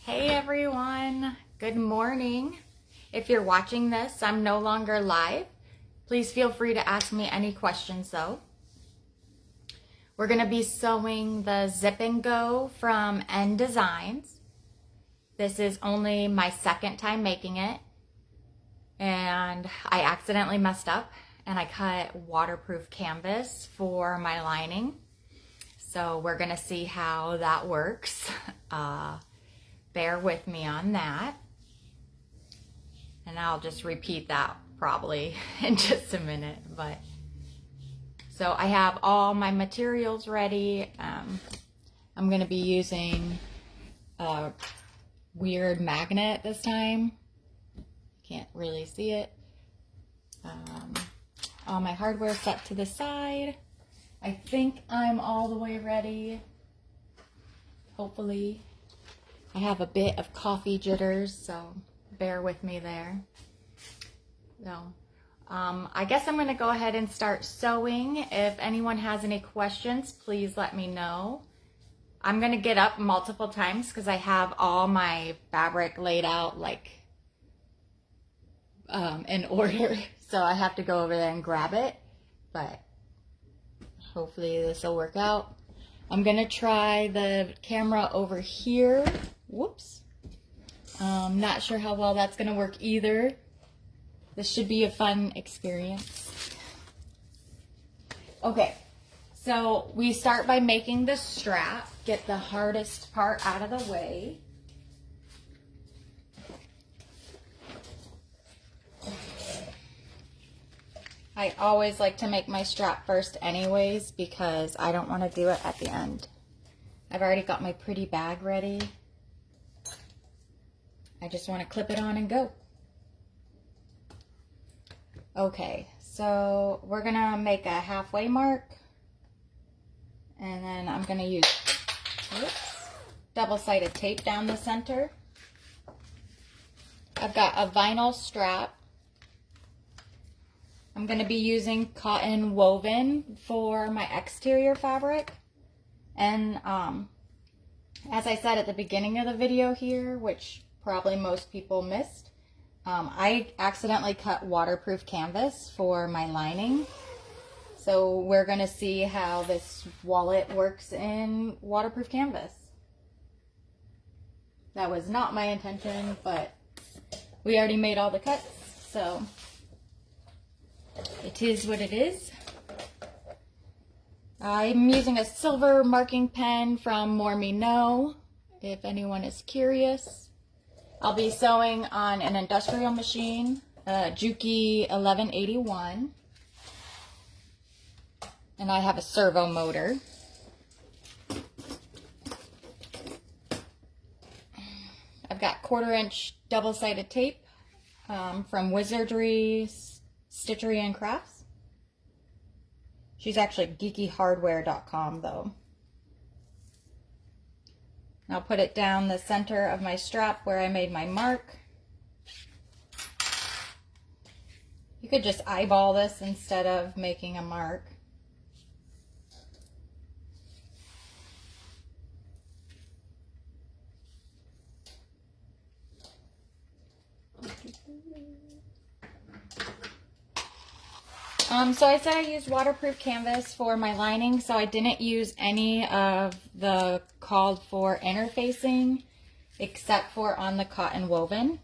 Hey everyone, good morning. If you're watching this, I'm no longer live. Please feel free to ask me any questions though. We're going to be sewing the Zip and Go from Endesigns. This is only my second time making it, and I accidentally messed up and I cut waterproof canvas for my lining. So we're going to see how that works. Bear with me on that. And I'll just repeat that probably in just a minute. But so I have all my materials ready. I'm going to be using a weird magnet this time. Can't really see it. All my hardware set to the side. I think I'm all the way ready. Hopefully. I have a bit of coffee jitters, so bear with me there. So, I guess I'm going to go ahead and start sewing. If anyone has any questions, please let me know. I'm going to get up multiple times because I have all my fabric laid out like in order. So I have to go over there and grab it, but hopefully this will work out. I'm going to try the camera over here. Whoops. Not sure how well that's going to work either. This should be a fun experience. Okay, so we start by making the strap. Get the hardest part out of the way. I always like to make my strap first anyways because I don't want to do it at the end. I've already got my pretty bag ready. I just want to clip it on and go. Okay, so we're going to make a halfway mark. And then I'm going to use double-sided tape down the center. I've got a vinyl strap. I'm going to be using cotton woven for my exterior fabric. And as I said at the beginning of the video here, which probably most people missed, I accidentally cut waterproof canvas for my lining. So we're going to see how this wallet works in waterproof canvas. That was not my intention, but we already made all the cuts, so it is what it is. I'm using a silver marking pen from More Me Know, if anyone is curious. I'll be sewing on an industrial machine, Juki 1181. And I have a servo motor. I've got 1/4-inch double-sided tape from Wizardry Stitchery and Crafts. She's actually geekyhardware.com though. I'll put it down the center of my strap where I made my mark. You could just eyeball this instead of making a mark. So I said I used waterproof canvas for my lining, so I didn't use any of the called for interfacing except for on the cotton woven.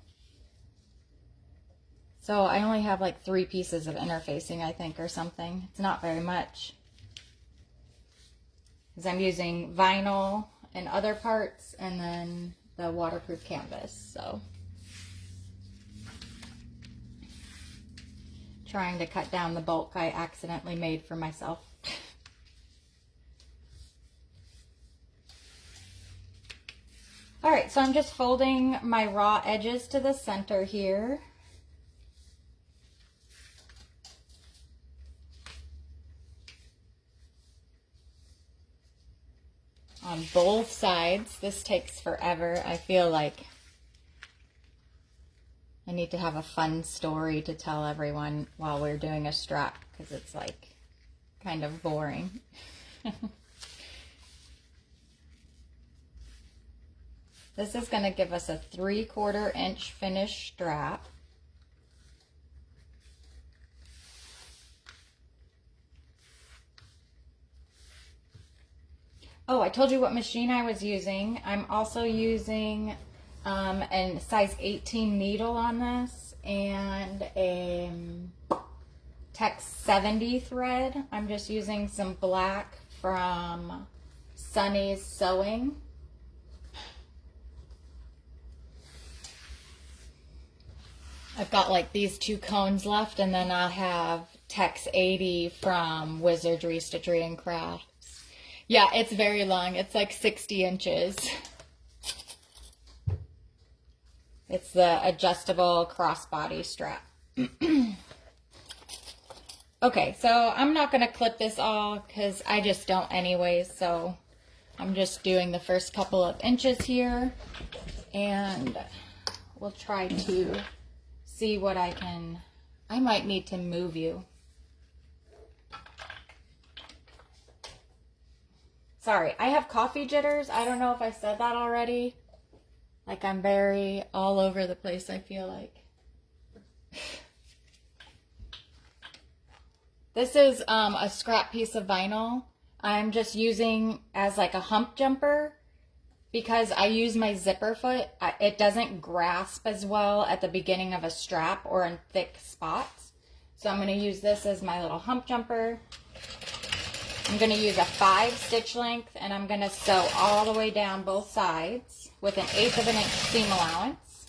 So I only have like 3 pieces of interfacing, I think, or something. It's not very much, because I'm using vinyl and other parts and then the waterproof canvas. So trying to cut down the bulk I accidentally made for myself. Alright, so I'm just folding my raw edges to the center here. On both sides. This takes forever. I feel like I need to have a fun story to tell everyone while we're doing a strap, because it's like kind of boring. This is going to give us a 3/4 inch finished strap. Oh, I told you what machine I was using. I'm also using a size 18 needle on this and a Tex 70 thread. I'm just using some black from Sunny's Sewing. I've got like these 2 cones left, and then I'll have Tex 80 from Wizardry Stitchery and Crafts. Yeah, it's very long. It's like 60 inches. It's the adjustable crossbody strap. Okay, so I'm not going to clip this all because I just don't anyways. So I'm just doing the first couple of inches here, and we'll try to see what I can. I might need to move you. Sorry, I have coffee jitters. I don't know if I said that already. Like, I'm very all over the place, I feel like. This is a scrap piece of vinyl. I'm just using as like a hump jumper because I use my zipper foot. It doesn't grasp as well at the beginning of a strap or in thick spots. So I'm going to use this as my little hump jumper. I'm going to use a 5 stitch length, and I'm going to sew all the way down both sides with an 1/8 of an inch seam allowance.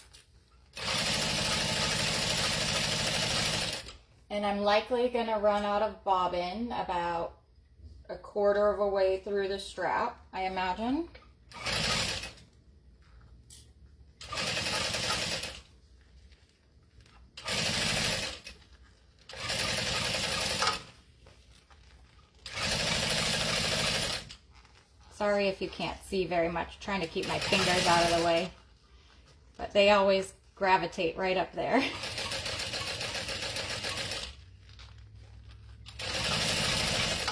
And I'm likely going to run out of bobbin about 1/4 of a way through the strap, I imagine. Sorry if you can't see very much, trying to keep my fingers out of the way. But they always gravitate right up there.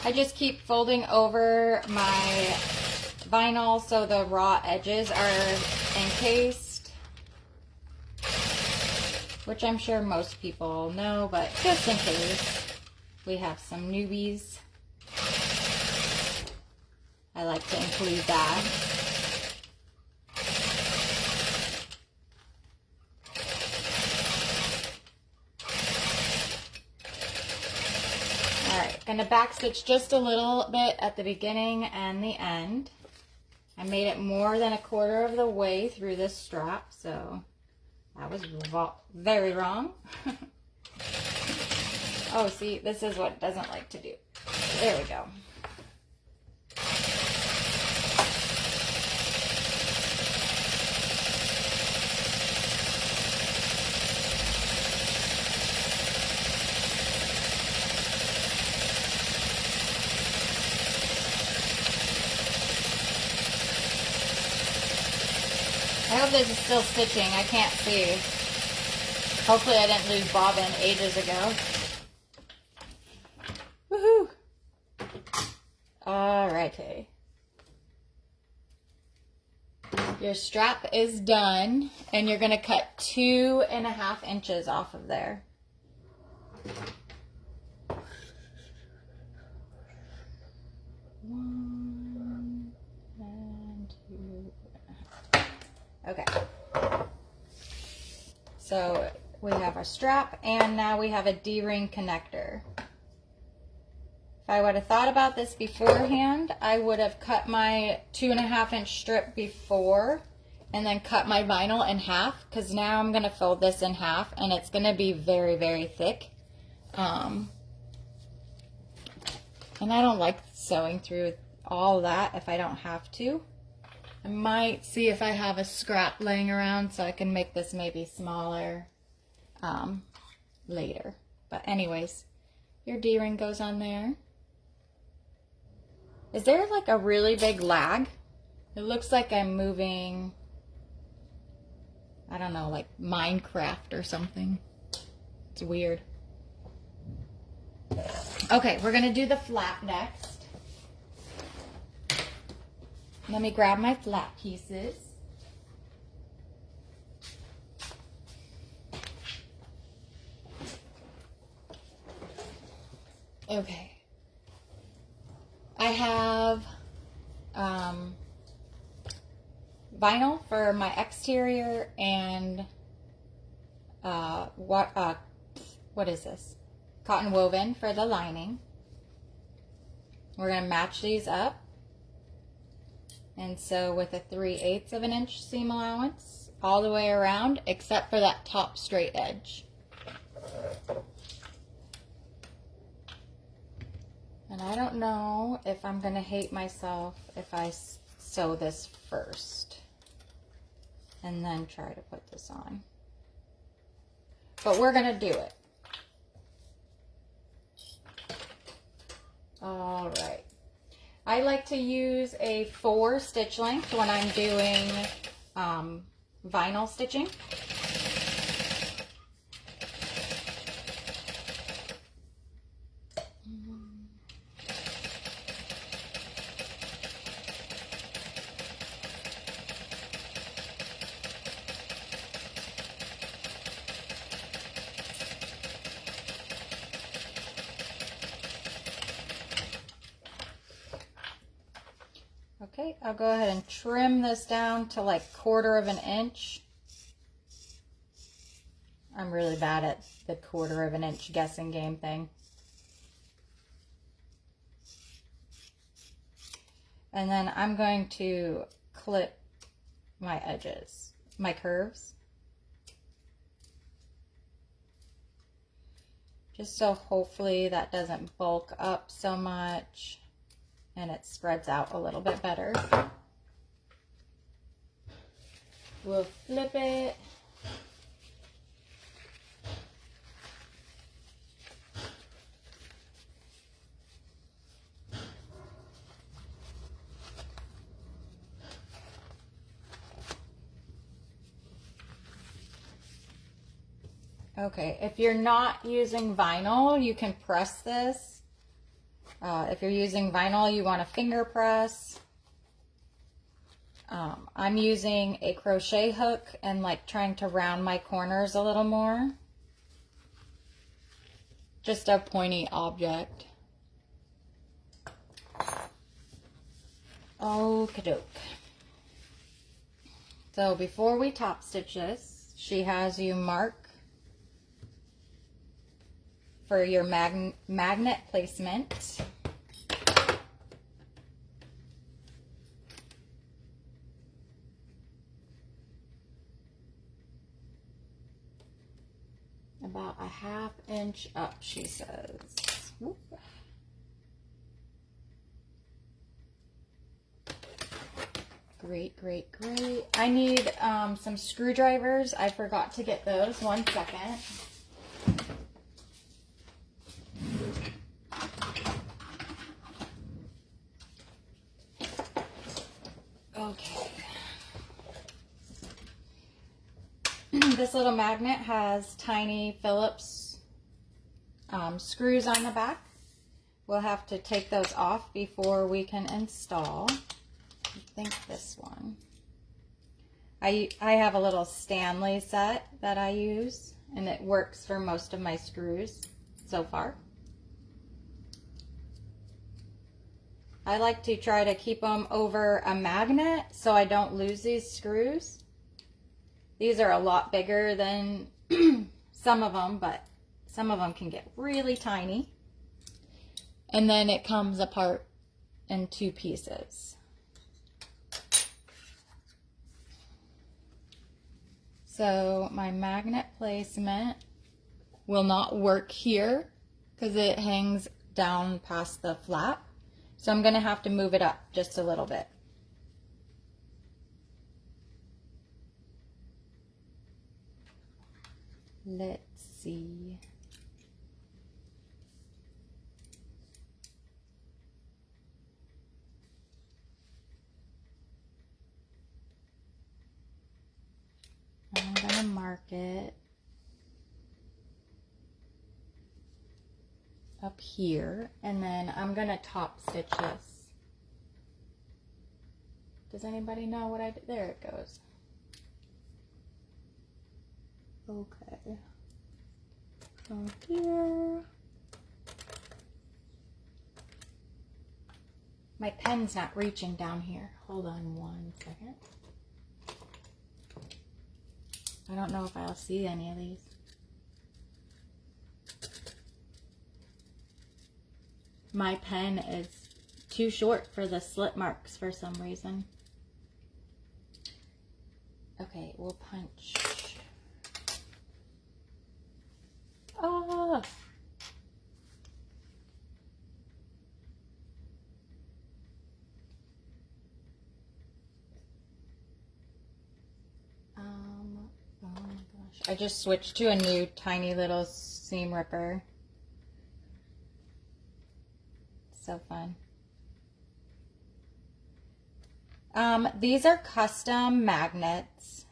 I just keep folding over my vinyl so the raw edges are encased. Which I'm sure most people know, but just in case we have some newbies. I like to include that. Alright, gonna backstitch just a little bit at the beginning and the end. I made it more than 1/4 of the way through this strap, so that was very wrong. Oh, see, this is what it doesn't like to do. There we go. I hope this is still stitching. I can't see. Hopefully I didn't lose bobbin ages ago. Woohoo! Alrighty. Your strap is done, and you're going to cut 2.5 inches off of there. Okay, so we have our strap, and now we have a D-ring connector. If I would have thought about this beforehand, I would have cut my 2.5 inch strip before and then cut my vinyl in half, because now I'm going to fold this in half, and it's going to be very, very thick. And I don't like sewing through all that if I don't have to. I might see if I have a scrap laying around so I can make this maybe smaller later. But anyways, your D-ring goes on there. Is there like a really big lag? It looks like I'm moving, I don't know, like Minecraft or something. It's weird. Okay, we're going to do the flap next. Let me grab my flap pieces. Okay. I have vinyl for my exterior and what is this? Cotton woven for the lining. We're going to match these up. And so with a 3/8 of an inch seam allowance all the way around except for that top straight edge. And I don't know if I'm going to hate myself if I sew this first and then try to put this on. But we're going to do it. All right. I like to use a 4 stitch length when I'm doing vinyl stitching. Okay, I'll go ahead and trim this down to like 1/4 of an inch. I'm really bad at the 1/4 of an inch guessing game thing. And then I'm going to clip my edges, my curves. Just so hopefully that doesn't bulk up so much and it spreads out a little bit better. We'll flip it. Okay, if you're not using vinyl, you can press this. If you're using vinyl, you want to finger press. I'm using a crochet hook and like trying to round my corners a little more. Just a pointy object. Okie doke. So before we top stitch this, she has you mark for your magnet placement. About a 1/2 inch up, she says. Whoop. Great, great, great. I need some screwdrivers. I forgot to get those. 1 second. Okay. This little magnet has tiny Phillips screws on the back. We'll have to take those off before we can install. I think this one. I have a little Stanley set that I use, and it works for most of my screws so far. I like to try to keep them over a magnet so I don't lose these screws. These are a lot bigger than some of them, but some of them can get really tiny. And then it comes apart in 2 pieces. So my magnet placement will not work here because it hangs down past the flap. So I'm going to have to move it up just a little bit. Let's see. I'm going to mark it up here, and then I'm going to top stitch this. Does anybody know what I did? There it goes. Okay. From here. My pen's not reaching down here. Hold on 1 second. I don't know if I'll see any of these. My pen is too short for the slit marks for some reason. Okay, we'll punch. Oh! Oh my gosh. I just switched to a new tiny little seam ripper. So fun. These are custom magnets.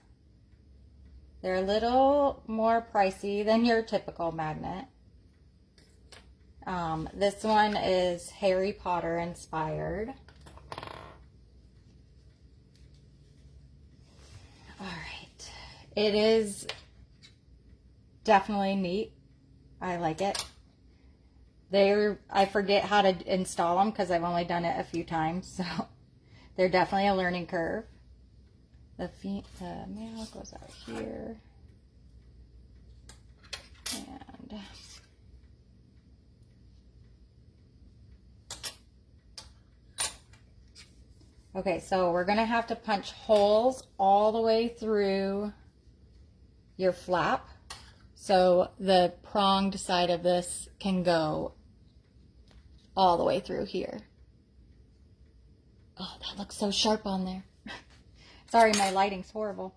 They're a little more pricey than your typical magnet. This one is Harry Potter inspired. All right. It is definitely neat. I like it. I forget how to install them because I've only done it a few times, so they're definitely a learning curve. The male goes out here, and okay, so we're gonna have to punch holes all the way through your flap so the pronged side of this can go all the way through here. Oh, that looks so sharp on there. Sorry, my lighting's horrible.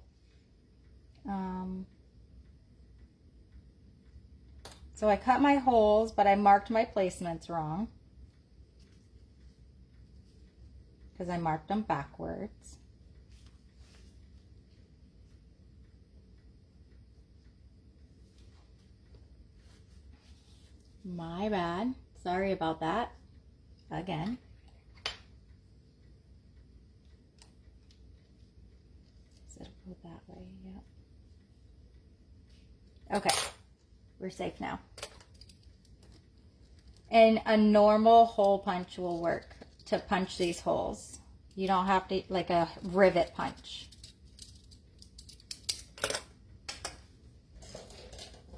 So I cut my holes, but I marked my placements wrong because I marked them backwards. My bad. Sorry about that. Again. So go that way, yep. Okay, we're safe now. And a normal hole punch will work to punch these holes. You don't have to, like a rivet punch.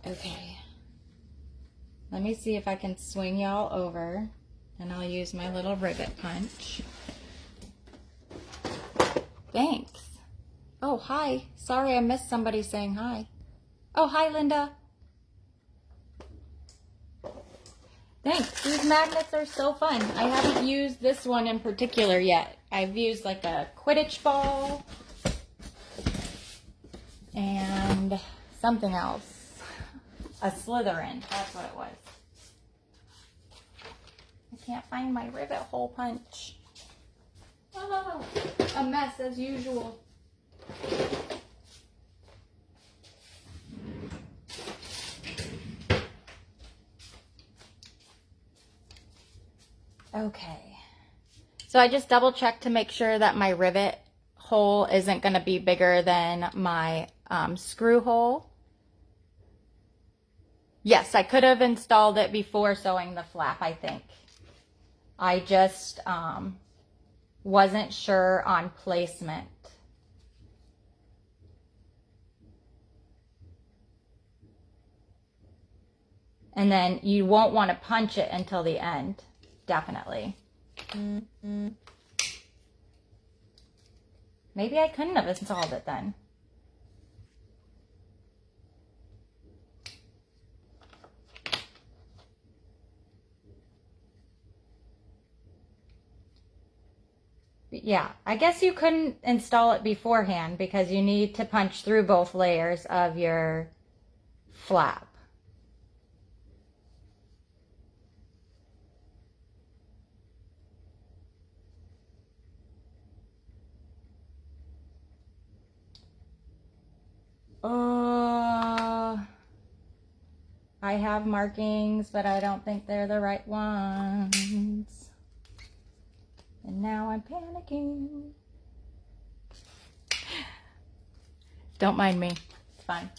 Okay. Let me see if I can swing y'all over, and I'll use my little rivet punch. Thanks. Oh, hi. Sorry I missed somebody saying hi. Oh, hi, Linda. Thanks. These magnets are so fun. I haven't used this one in particular yet. I've used like a Quidditch ball and something else. A Slytherin. That's what it was. I can't find my rivet hole punch. Oh, a mess as usual. Okay. So I just double checked to make sure that my rivet hole isn't going to be bigger than my screw hole. Yes, I could have installed it before sewing the flap, I think. I just wasn't sure on placement. And then you won't want to punch it until the end, definitely. Maybe I couldn't have installed it then. Yeah, I guess you couldn't install it beforehand because you need to punch through both layers of your flap. I have markings, but I don't think they're the right ones. And now I'm panicking. Don't mind me. It's fine.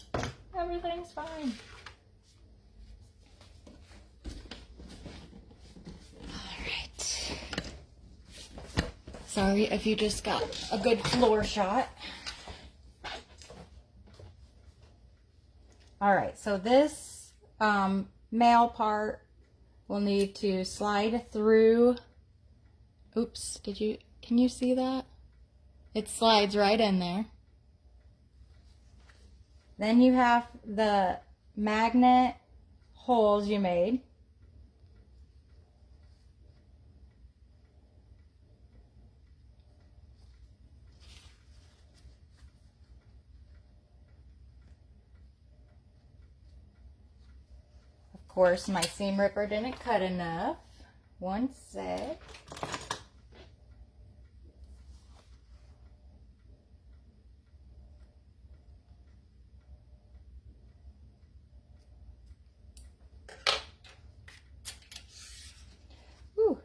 Everything's fine. All right. Sorry if you just got a good floor shot. All right, so this male part will need to slide through. Oops, can you see that? It slides right in there. Then you have the magnet holes you made. Of course, my seam ripper didn't cut enough. One sec. Whew.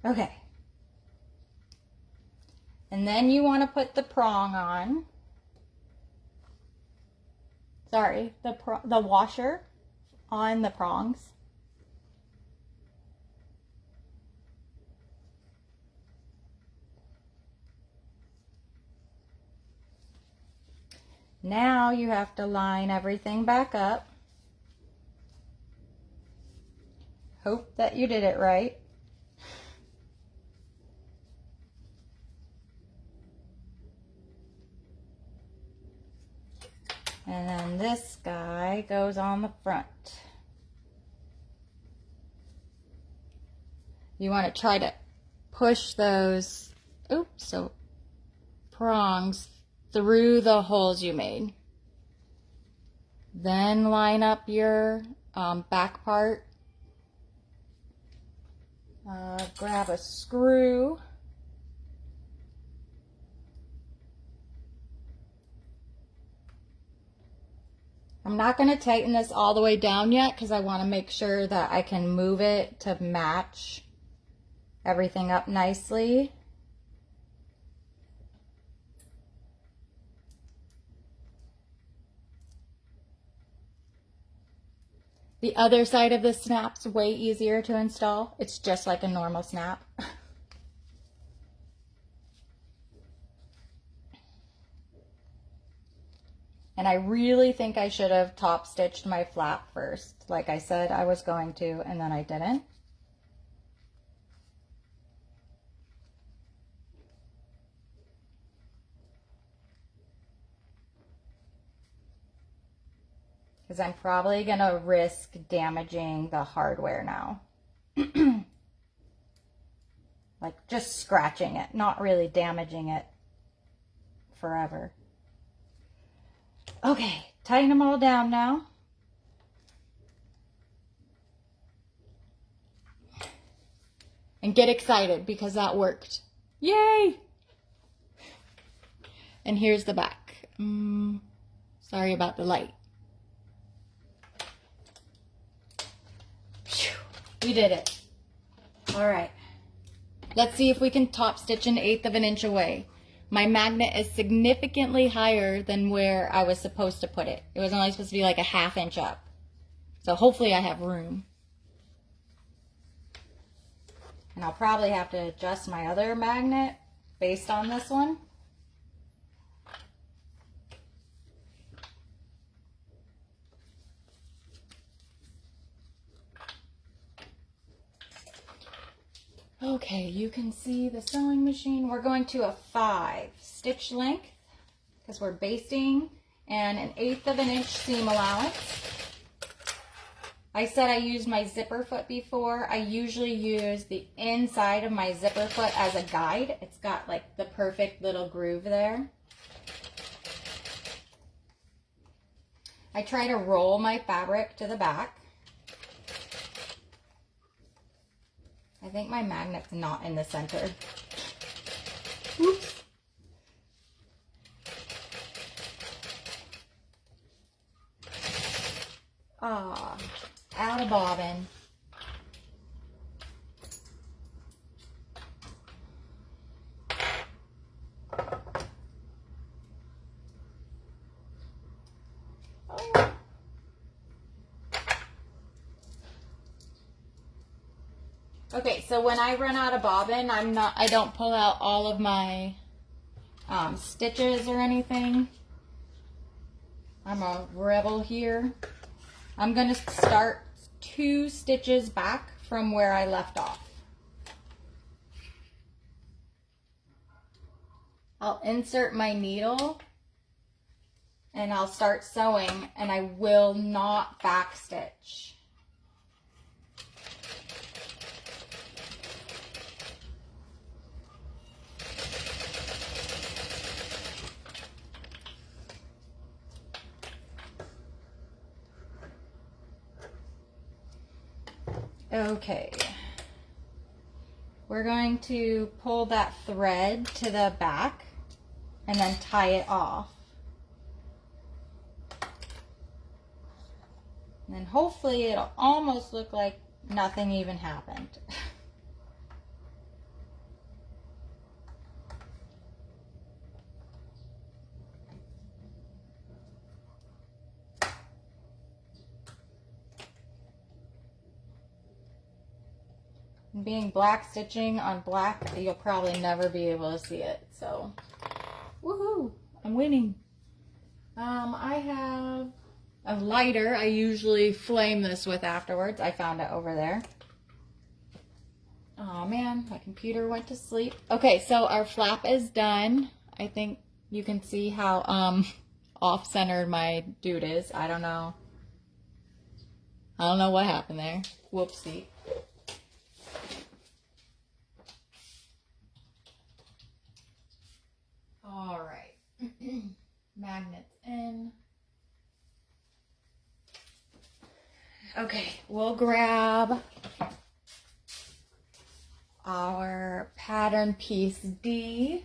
Okay. And then you want to put the prong on. Sorry, the washer on the prongs. Now you have to line everything back up. Hope that you did it right. And then this guy goes on the front. You want to try to push those, prongs through the holes you made. Then line up your back part. Grab a screw. I'm not going to tighten this all the way down yet because I want to make sure that I can move it to match everything up nicely. The other side of the snap's way easier to install. It's just like a normal snap. And I really think I should have top stitched my flap first. Like I said I was going to, and then I didn't. Because I'm probably going to risk damaging the hardware now. Like just scratching it, not really damaging it forever. Okay, tighten them all down now. And get excited because that worked. Yay! And here's the back. Sorry about the light. We did it. All right. Let's see if we can top stitch 1/8 of an inch away. My magnet is significantly higher than where I was supposed to put it. It was only supposed to be like a 1/2 inch up. So hopefully I have room. And I'll probably have to adjust my other magnet based on this one. Okay, you can see the sewing machine. We're going to a 5 stitch length because we're basting, and 1/8 of an inch seam allowance. I said I used my zipper foot before. I usually use the inside of my zipper foot as a guide. It's got like the perfect little groove there. I try to roll my fabric to the back. I think my magnet's not in the center. Oops. Ah, out of bobbin. Okay, so when I run out of bobbin, I don't pull out all of my stitches or anything. I'm a rebel here. I'm gonna start 2 stitches back from where I left off. I'll insert my needle and I'll start sewing, and I will not backstitch. Okay, we're going to pull that thread to the back and then tie it off. And then hopefully it'll almost look like nothing even happened. Being black stitching on black, you'll probably never be able to see it. So, woohoo! I'm winning. I have a lighter I usually flame this with afterwards. I found it over there. Oh man, my computer went to sleep. Okay, so our flap is done. I think you can see how off-centered my dude is. I don't know what happened there. Whoopsie. All right, magnets in. Okay, we'll grab our pattern piece D.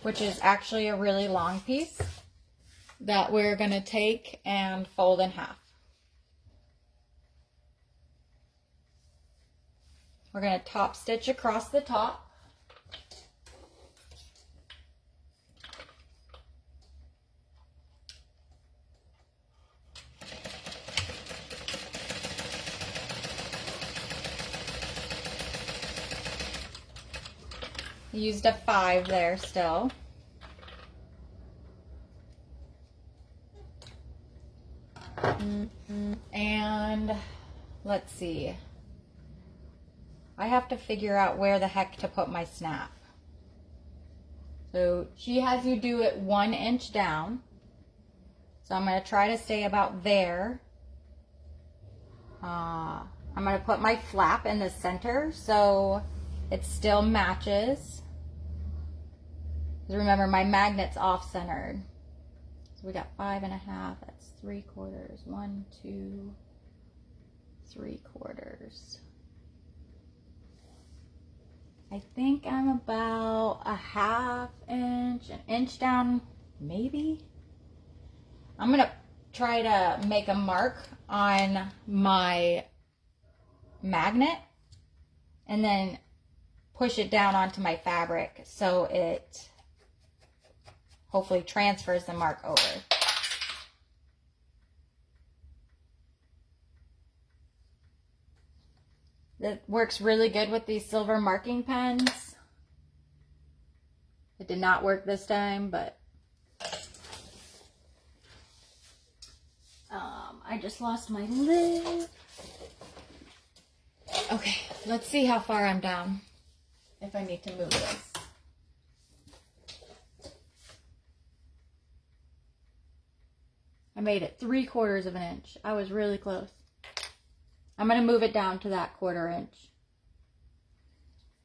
Which is actually a really long piece that we're going to take and fold in half. We're going to top stitch across the top. Used a 5 there still. And let's see. I have to figure out where the heck to put my snap. So she has you do it 1 inch down. So I'm going to try to stay about there. I'm going to put my flap in the center so it still matches. Because remember, my magnet's off-centered. So we got 5.5. That's 3/4. 1, 2, 3/4. I think I'm about a 1/2 inch, an inch down, maybe. I'm gonna try to make a mark on my magnet and then push it down onto my fabric so it hopefully transfers the mark over. It works really good with these silver marking pens. It did not work this time, but I just lost my lid. Okay, let's see how far I'm down, if I need to move this. I made it 3/4 of an inch. I was really close. I'm going to move it down to that 1/4 inch.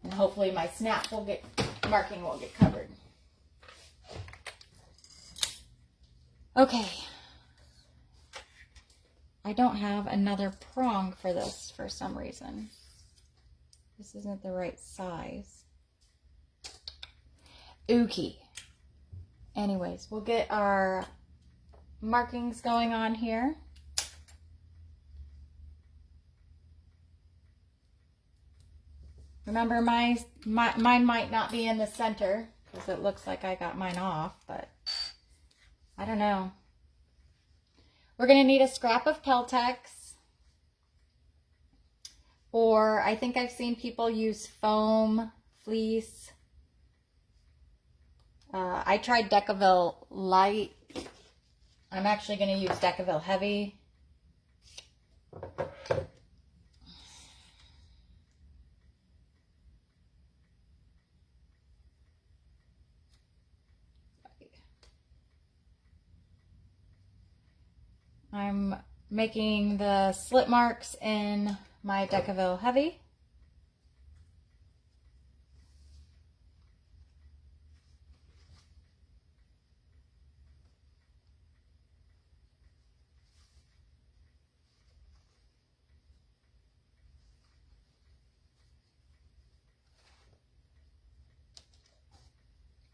And hopefully my snap will get, marking will get covered. Okay. I don't have another prong for this for some reason. This isn't the right size. Ookie. Anyways, we'll get our markings going on here. Remember, mine might not be in the center because it looks like I got mine off, but I don't know. We're going to need a scrap of Peltex, or I think I've seen people use foam, fleece. I tried Decaville Light. I'm actually going to use Decaville Heavy. I'm making the slit marks in my Decaville Heavy.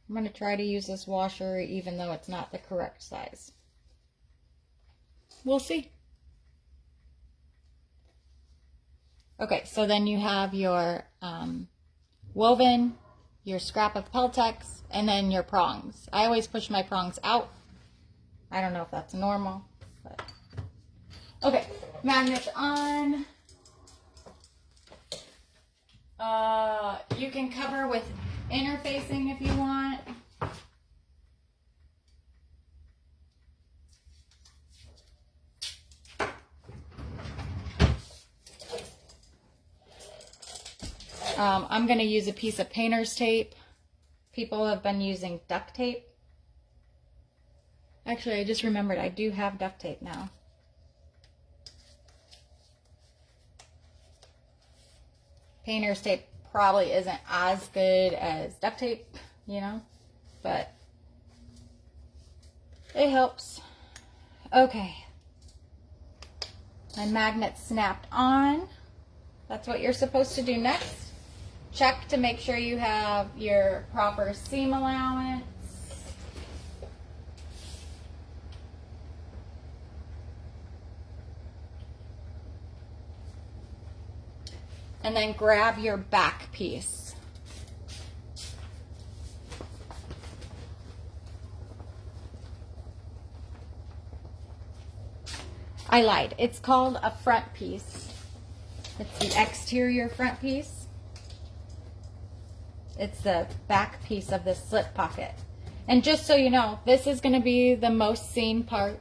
I'm going to try to use this washer even though it's not the correct size. We'll see. Okay, so then you have your woven, your scrap of Peltex, and then your prongs. I always push my prongs out. I don't know if that's normal, but okay. Magnets on. You can cover with interfacing if you want. I'm going to use a piece of painter's tape. People have been using duct tape. Actually, I just remembered I do have duct tape now. Painter's tape probably isn't as good as duct tape, you know, but it helps. Okay. My magnet's snapped on. That's what you're supposed to do next. Check to make sure you have your proper seam allowance. And then grab your back piece. I lied. It's called a front piece. It's the exterior front piece. It's the back piece of the slip pocket. And just so you know, this is going to be the most seen part.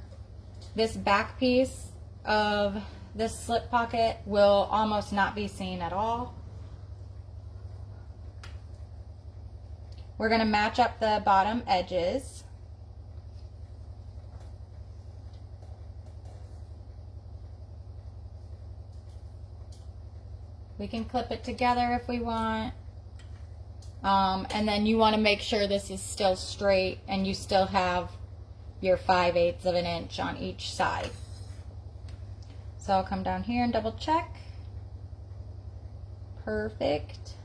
This back piece of this slip pocket will almost not be seen at all. We're going to match up the bottom edges. We can clip it together if we want. And then you want to make sure this is still straight and you still have your 5/8 of an inch on each side. So I'll come down here and double check. Perfect.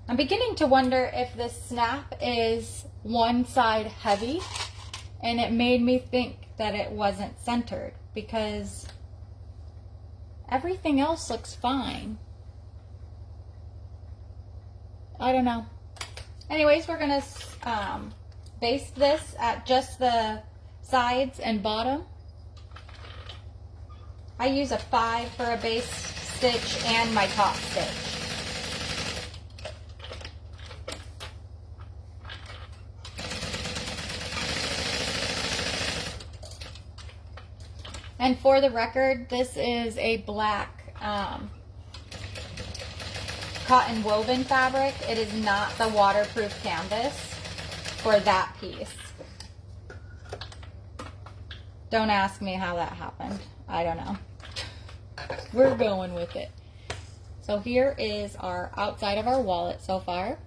I'm beginning to wonder if this snap is one side heavy, and it made me think that it wasn't centered because everything else looks fine. I don't know. Anyways, we're going to baste this at just the sides and bottom. I use a 5 for a base stitch and my top stitch. And for the record, this is a black cotton woven fabric. It is not the waterproof canvas for that piece. Don't ask me how that happened. I don't know. We're going with it. So here is our outside of our wallet so far.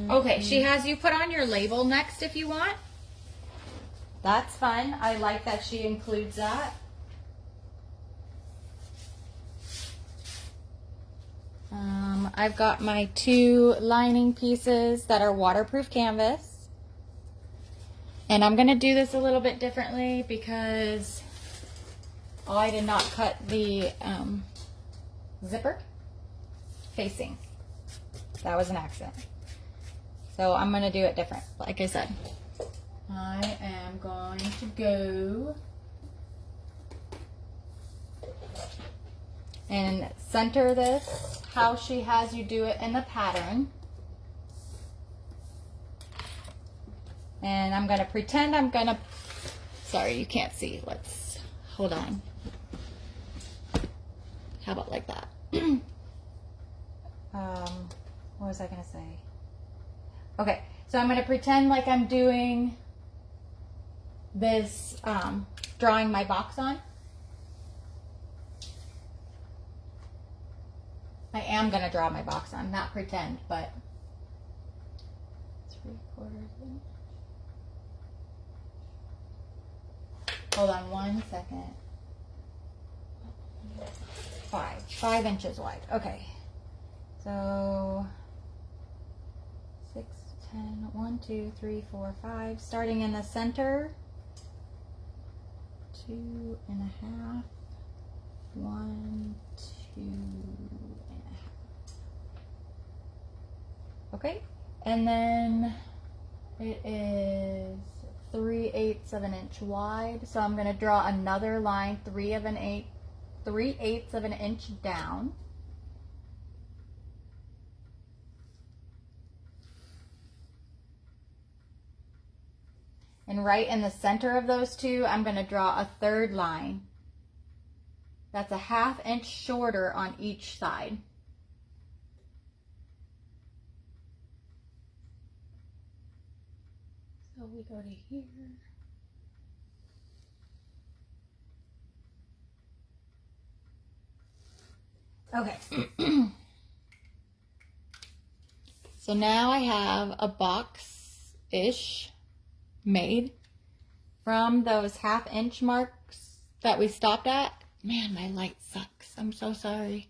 Okay, she has you put on your label next if you want. That's fun. I like that she includes that. I've got my 2 lining pieces that are waterproof canvas. And I'm going to do this a little bit differently because Oh, I did not cut the zipper facing. That was an accident. So I'm going to do it different, like I said. I am going to go and center this how she has you do it in the pattern. And I'm going to pretend I'm going to, sorry, you can't see. Let's, hold on. How about like that? What was I going to say? Okay, so I'm going to pretend like I'm doing this, drawing my box on. I am going to draw my box on, not pretend, but 3/4 inch. Hold on 1 second. 5 inches wide. Okay. So 6, 10, 1, 2, 3, 4, 5. Starting in the center. 2.5. 1, 2.5. Okay. And then it is 3/8 of an inch wide. So I'm going to draw another line 3/8 of an inch down. And right in the center of those two, I'm going to draw a third line. That's a 1/2 inch shorter on each side. So we go to here. Okay. So now I have a box-ish made from those 1/2 inch marks that we stopped at. Man, my light sucks. I'm so sorry.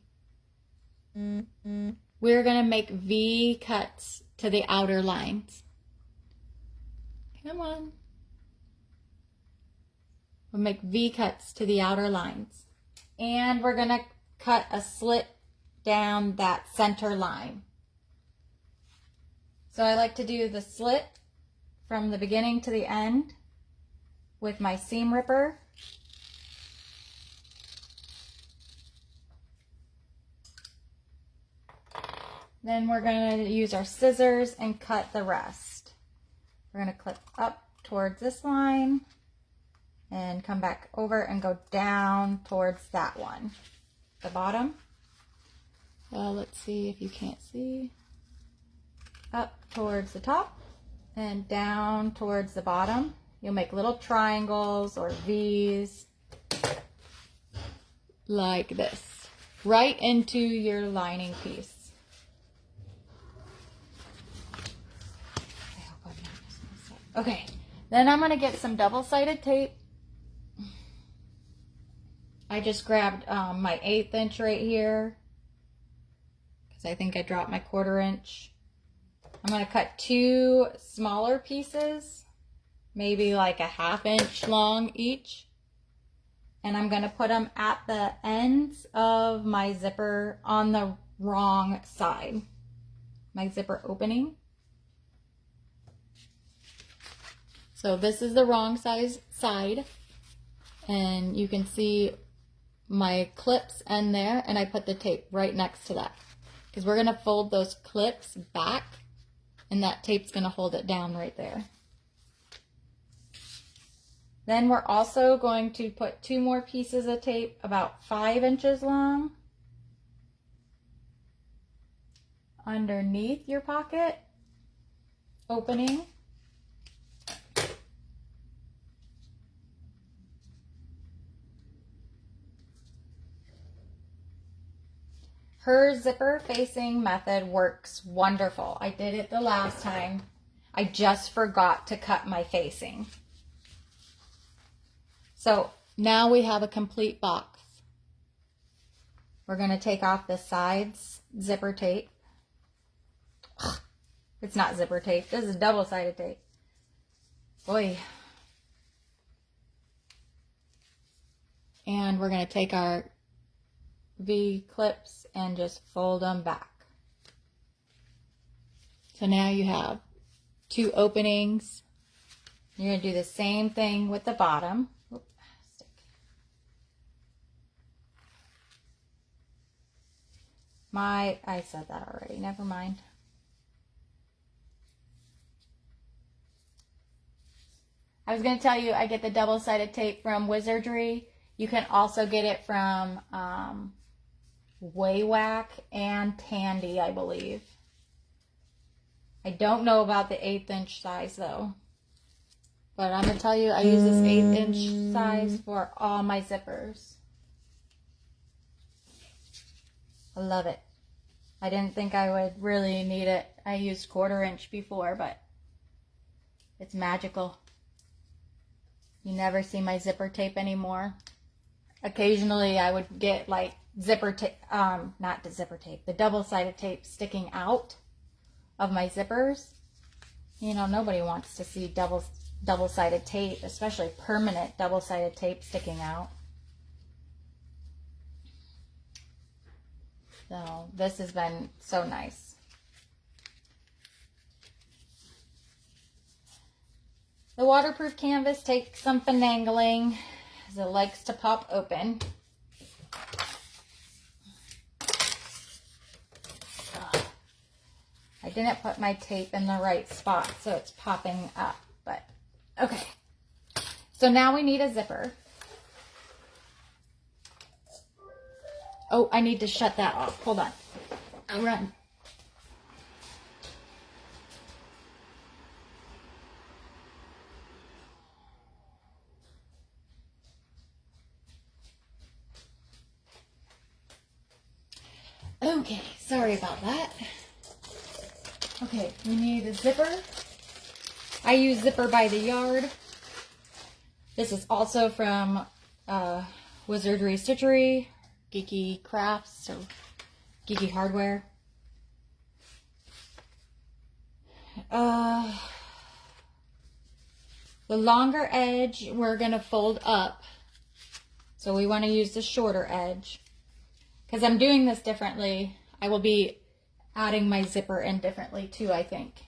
We're going to make V cuts to the outer lines. Come on. We'll make V cuts to the outer lines. And we're going to cut a slit down that center line. So I like to do the slit from the beginning to the end with my seam ripper. Then we're going to use our scissors and cut the rest. We're going to clip up towards this line and come back over and go down towards that one, the bottom. Let's see if you can't see. Up towards the top and down towards the bottom. You'll make little triangles or V's like this, right into your lining piece. Okay, then I'm going to get some double-sided tape. I just grabbed my 1/8 inch right here because I think I dropped my 1/4 inch. I'm going to cut 2 smaller pieces, maybe like a 1/2 inch long each. And I'm going to put them at the ends of my zipper on the wrong side, my zipper opening. So this is the wrong side, and you can see my clips end there, and I put the tape right next to that because we're going to fold those clips back, and that tape's going to hold it down right there. Then we're also going to put 2 more pieces of tape about 5 inches long underneath your pocket opening. Her zipper facing method works wonderful. I did it the last time. I just forgot to cut my facing. So now we have a complete box. We're going to take off the sides zipper tape. Ugh, it's not zipper tape. This is double-sided tape. Boy. And we're going to take our V clips and just fold them back. So now you have 2 openings. You're going to do the same thing with the bottom. Oops, stick. I said that already, never mind. I was going to tell you I get the double-sided tape from Wizardry. You can also get it from Waywack and Tandy, I believe. I don't know about the 1/8 inch size though. But I'm going to tell you I use this 1/8 inch size for all my zippers. I love it. I didn't think I would really need it. I used 1/4 inch before, but it's magical. You never see my zipper tape anymore. Occasionally I would get like zipper tape, not the zipper tape, the double-sided tape sticking out of my zippers. You know, nobody wants to see double-sided tape, especially permanent double-sided tape sticking out. So this has been so nice. The waterproof canvas takes some finagling as it likes to pop open. I didn't put my tape in the right spot, so it's popping up, but okay. So now we need a zipper. Oh, I need to shut that off. Hold on. I'll run. Okay, sorry about that. Okay, we need a zipper. I use Zipper by the Yard. This is also from Wizardry Stitchery, Geeky Crafts, or Geeky Hardware. The longer edge we're going to fold up. So we want to use the shorter edge. Because I'm doing this differently, I will be adding my zipper in differently too, I think.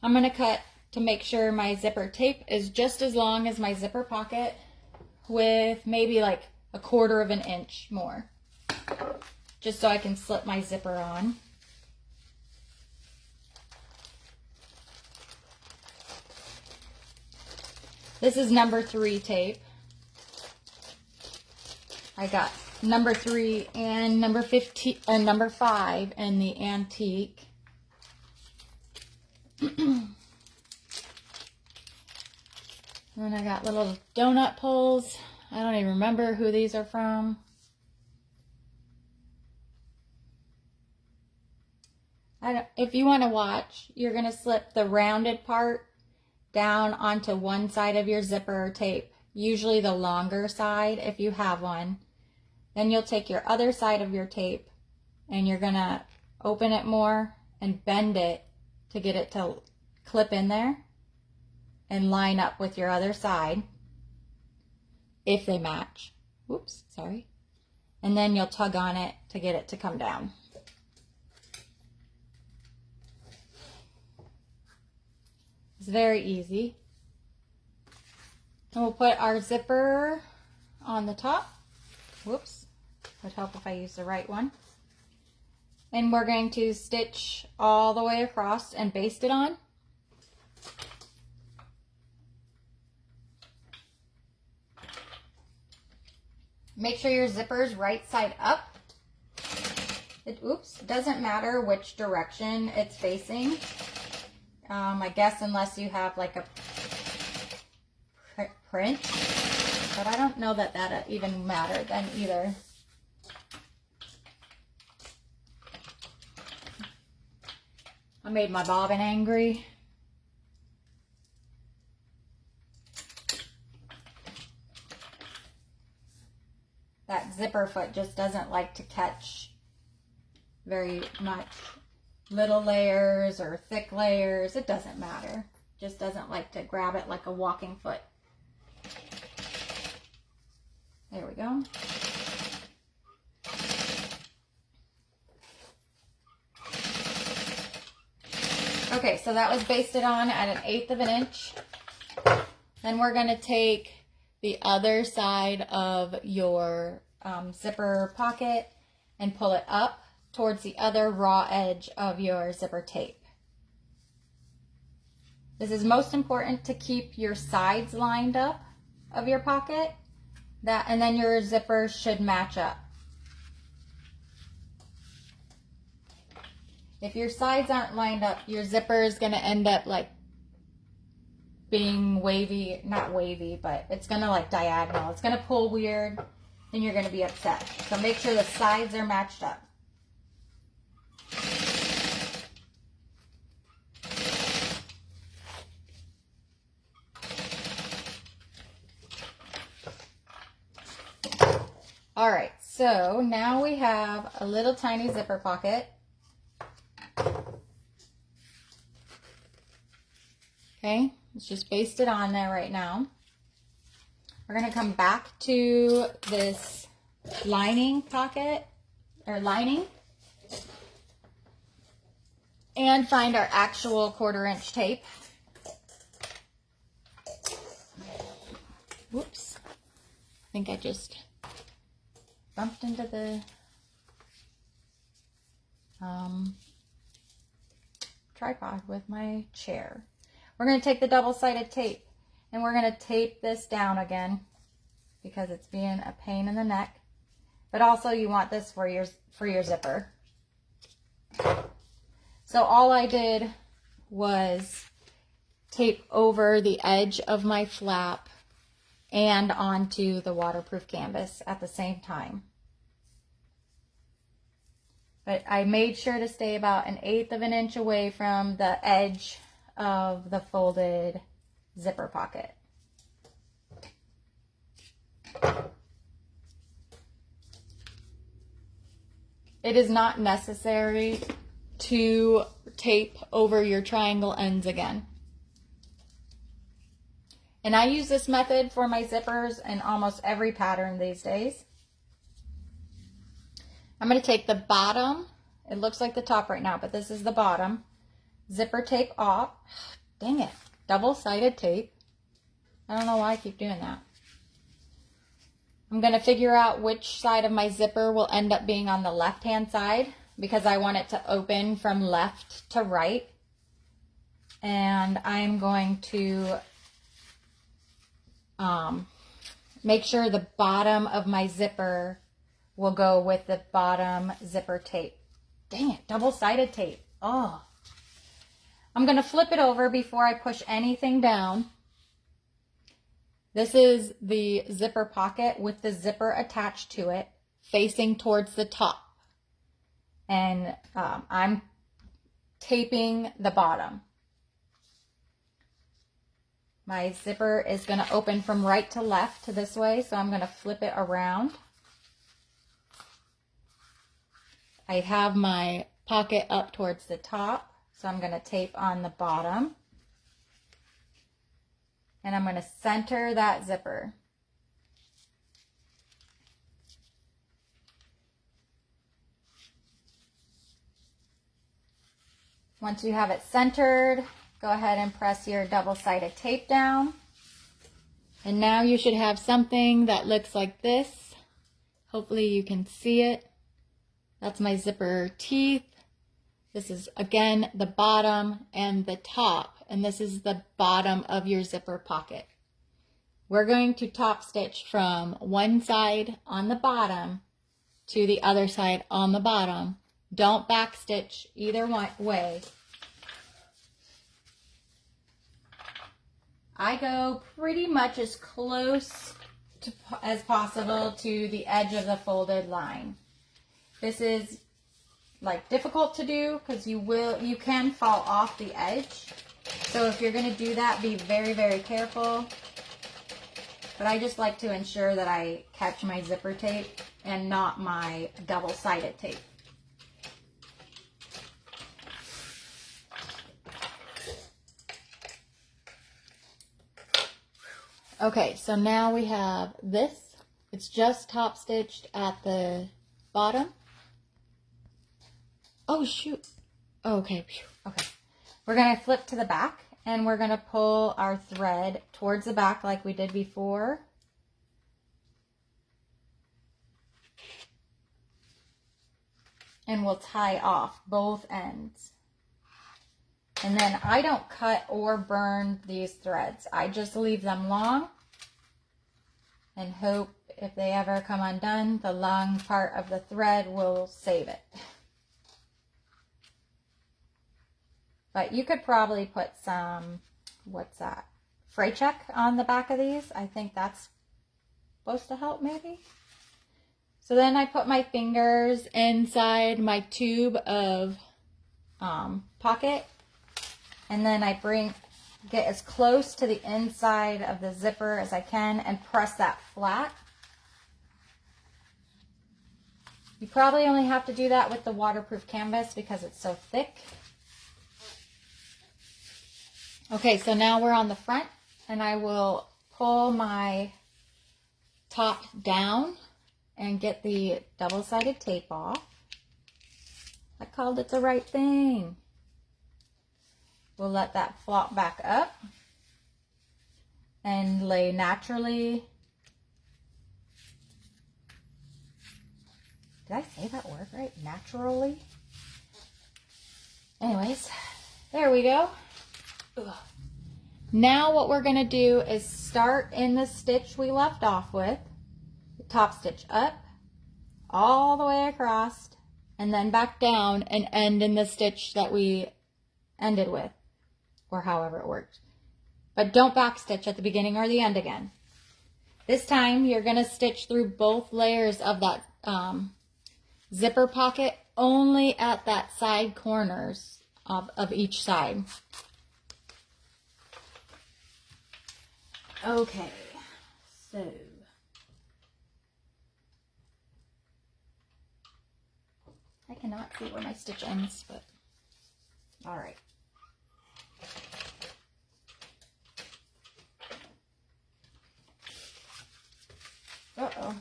I'm going to cut to make sure my zipper tape is just as long as my zipper pocket, with maybe like 1/4 inch more, just so I can slip my zipper on. This is number 3 tape. I got number 3 and number 15 and number 5 in the antique. And I got little donut pulls. I don't even remember who these are from. If you want to watch, you're going to slip the rounded part down onto one side of your zipper tape, usually the longer side if you have one. Then you'll take your other side of your tape and you're going to open it more and bend it to get it to clip in there and line up with your other side if they match. Whoops, sorry. And then you'll tug on it to get it to come down. It's very easy. And we'll put our zipper on the top. Whoops, would help if I use the right one. And we're going to stitch all the way across and baste it on. Make sure your zipper is right side up. It doesn't matter which direction it's facing. I guess unless you have like a print, but I don't know that that even mattered then either. I made my bobbin angry. That zipper foot just doesn't like to catch very much. Little layers or thick layers, it doesn't matter. Just doesn't like to grab it like a walking foot. There we go. Okay, so that was basted on at 1/8 of an inch. Then we're going to take the other side of your zipper pocket and pull it up towards the other raw edge of your zipper tape. This is most important to keep your sides lined up of your pocket, and then your zipper should match up. If your sides aren't lined up, your zipper is going to end up like being wavy, not wavy, but it's going to like diagonal. It's going to pull weird and you're going to be upset. So make sure the sides are matched up. All right, so now we have a little tiny zipper pocket. Okay, it's just basted on there right now. We're going to come back to this lining pocket, or lining, and find our actual 1/4 inch tape. Whoops, I think I just bumped into the tripod with my chair. We're going to take the double-sided tape and we're going to tape this down again because it's being a pain in the neck. But also you want this for your zipper. So all I did was tape over the edge of my flap and onto the waterproof canvas at the same time. But I made sure to stay about 1/8 of an inch away from the edge of the folded zipper pocket. It is not necessary to tape over your triangle ends again. And I use this method for my zippers in almost every pattern these days. I'm going to take the bottom, it looks like the top right now, but this is the bottom, zipper tape off. Dang it, double-sided tape. I don't know why I keep doing that. I'm going to figure out which side of my zipper will end up being on the left-hand side because I want it to open from left to right. And I'm going to make sure the bottom of my zipper will go with the bottom zipper tape. Dang it, double-sided tape. Oh. I'm going to flip it over before I push anything down. This is the zipper pocket with the zipper attached to it, facing towards the top. And I'm taping the bottom. My zipper is going to open from right to left to this way, so I'm going to flip it around. I have my pocket up towards the top, so I'm going to tape on the bottom. And I'm going to center that zipper. Once you have it centered, go ahead and press your double-sided tape down. And now you should have something that looks like this. Hopefully you can see it. That's my zipper teeth. This is, again, the bottom and the top. And this is the bottom of your zipper pocket. We're going to top stitch from one side on the bottom to the other side on the bottom. Don't back stitch either way. I go pretty much as close as possible to the edge of the folded line. This is like difficult to do because you can fall off the edge. So if you're going to do that, be very, very careful. But I just like to ensure that I catch my zipper tape and not my double-sided tape. Okay, so now we have this It's just top stitched at the bottom. Oh, shoot. Oh, okay. Okay. We're going to flip to the back and we're going to pull our thread towards the back like we did before. And we'll tie off both ends. And then I don't cut or burn these threads. I just leave them long and hope if they ever come undone, the long part of the thread will save it. But you could probably put some, what's that, fray check on the back of these. I think that's supposed to help maybe. So then I put my fingers inside my tube of pocket. And then I get as close to the inside of the zipper as I can and press that flat. You probably only have to do that with the waterproof canvas because it's so thick. Okay, so now we're on the front and I will pull my top down and get the double-sided tape off. I called it the right thing. We'll let that flop back up and lay naturally. Did I say that word right? Naturally? Anyways, there we go. Ugh. Now what we're going to do is start in the stitch we left off with. Top stitch up, all the way across, and then back down and end in the stitch that we ended with, or however it worked. But don't back stitch at the beginning or the end again. This time you're going to stitch through both layers of that zipper pocket only at that side corners of each side. Okay, so I cannot see where my stitch ends, but all right. Uh-oh.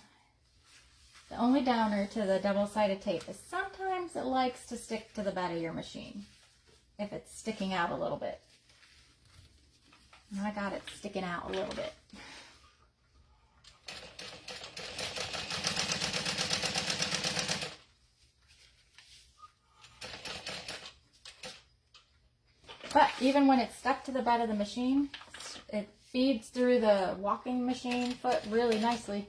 The only downer to the double-sided tape is sometimes it likes to stick to the bed of your machine if it's sticking out a little bit. And I got it sticking out a little bit. But even when it's stuck to the bed of the machine, it feeds through the walking machine foot really nicely.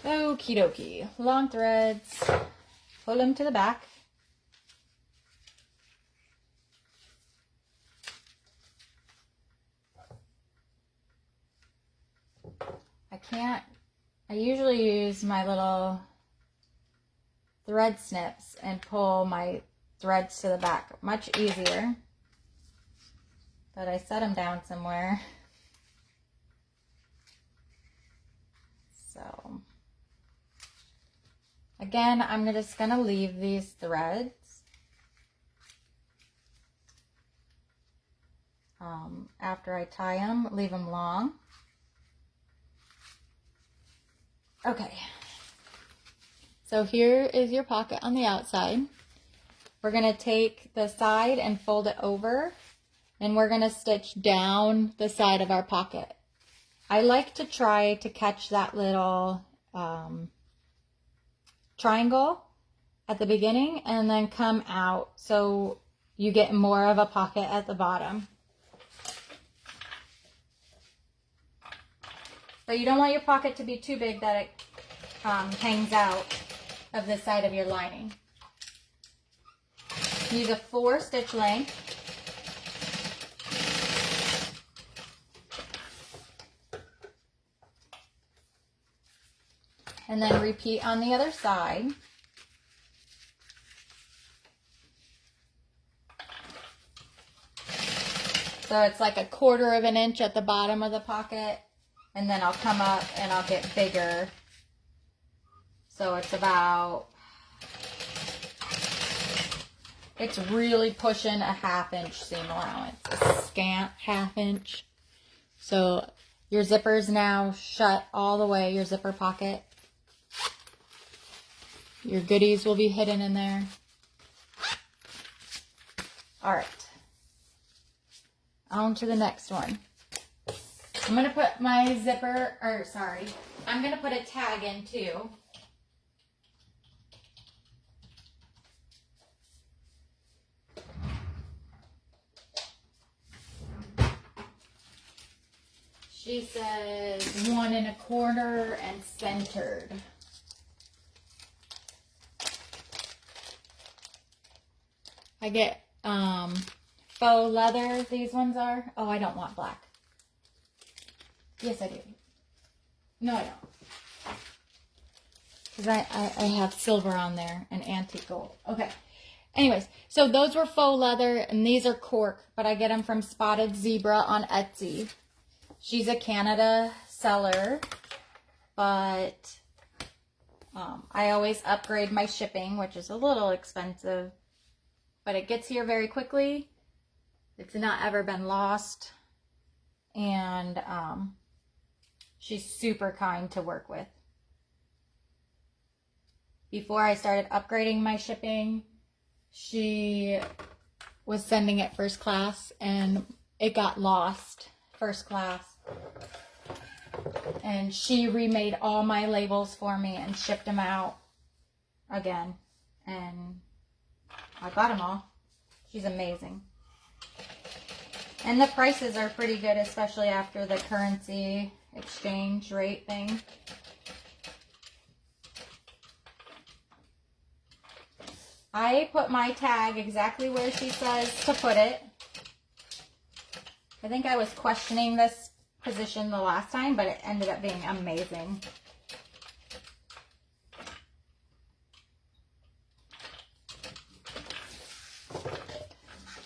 Okie dokie. Long threads. Pull them to the back. I usually use my little thread snips and pull my threads to the back. Much easier. But I set them down somewhere. So, again, I'm just going to leave these threads after I tie them, leave them long. Okay, so here is your pocket on the outside. We're going to take the side and fold it over, and we're going to stitch down the side of our pocket. I like to try to catch that little triangle at the beginning and then come out so you get more of a pocket at the bottom. But you don't want your pocket to be too big that it hangs out of the side of your lining. Use a 4 stitch length. And then repeat on the other side. So it's like 1/4 of an inch at the bottom of the pocket. And then I'll come up and I'll get bigger. So it's about, it's really pushing a 1/2 inch seam allowance. A scant 1/2 inch. So your zipper's now shut all the way, your zipper pocket. Your goodies will be hidden in there. All right. On to the next one. I'm going to put my zipper, or sorry, I'm going to put a tag in too. She says 1 1/4 and centered. I get faux leather, these ones are. Oh, I don't want black. Yes, I do. No, I don't. Because I have silver on there and antique gold. Okay. Anyways, so those were faux leather and these are cork, but I get them from Spotted Zebra on Etsy. She's a Canada seller, but I always upgrade my shipping, which is a little expensive, but it gets here very quickly. It's not ever been lost, and she's super kind to work with. Before I started upgrading my shipping, she was sending it first class, and it got lost first class. And she remade all my labels for me and shipped them out again. And I got them all. She's amazing. And the prices are pretty good, especially after the currency exchange rate thing. I put my tag exactly where she says to put it. I think I was questioning this position the last time, but it ended up being amazing.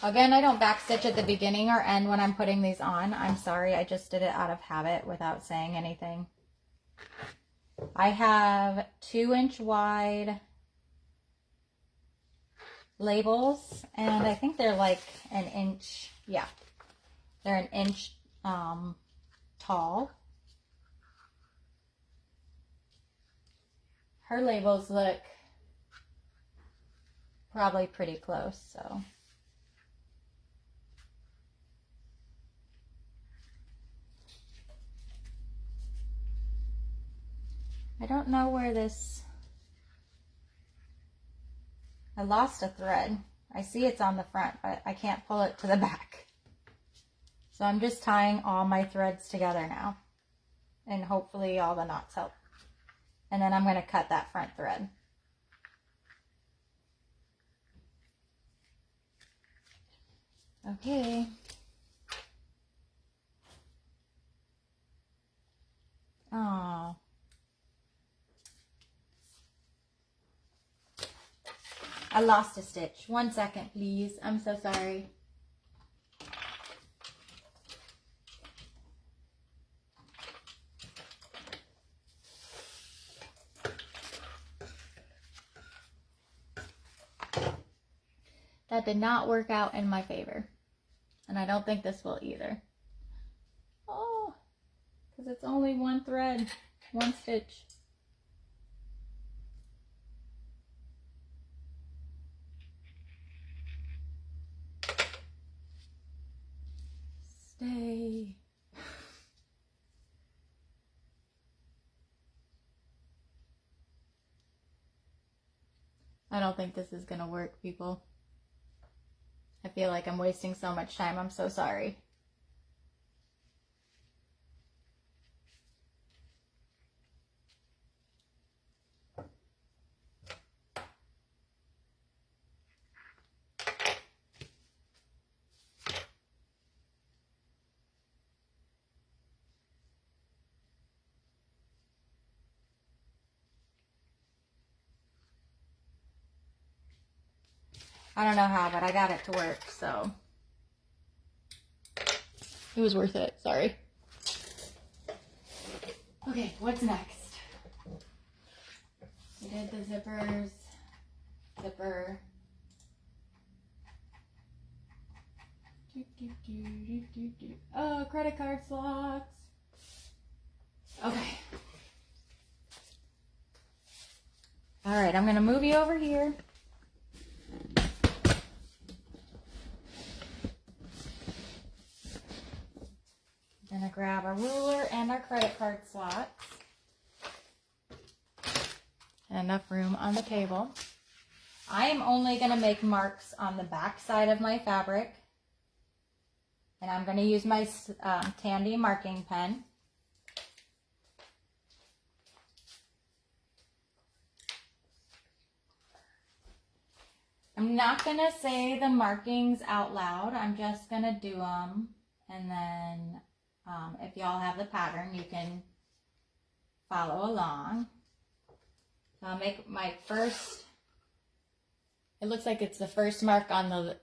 Again, I don't backstitch at the beginning or end when I'm putting these on. I'm sorry, I just did it out of habit without saying anything. I have 2-inch wide labels, and I think they're like an inch, yeah, they're an inch tall. Her labels look probably pretty close, so. I don't know where this, I lost a thread. I see it's on the front, but I can't pull it to the back. So I'm just tying all my threads together now, and hopefully all the knots help. And then I'm going to cut that front thread. Okay. Oh. I lost a stitch. 1 second, please. I'm so sorry. That did not work out in my favor. And I don't think this will either. Oh, because it's only one thread, one stitch. Stay. I don't think this is going to work, people. I feel like I'm wasting so much time. I'm so sorry. I don't know how, but I got it to work, so it was worth it. Sorry. Okay, what's next? We did the zippers, zipper. Oh, credit card slots. Okay. All right, I'm going to move you over here. I'm going to grab our ruler and our credit card slots. Enough room on the table. I am only going to make marks on the back side of my fabric. And I'm going to use my Tandy marking pen. I'm not going to say the markings out loud. I'm just going to do them. And then if y'all have the pattern, you can follow along. So I'll make my first, it looks like it's the first mark on the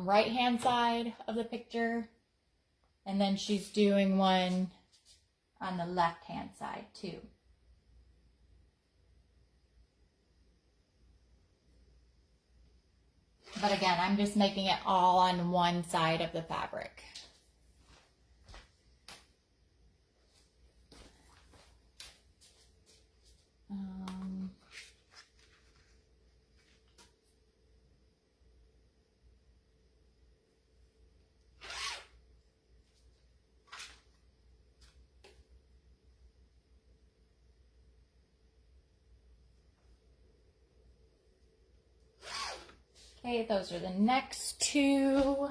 right hand side of the picture. And then she's doing one on the left hand side too. But again, I'm just making it all on one side of the fabric. Okay, those are the next two.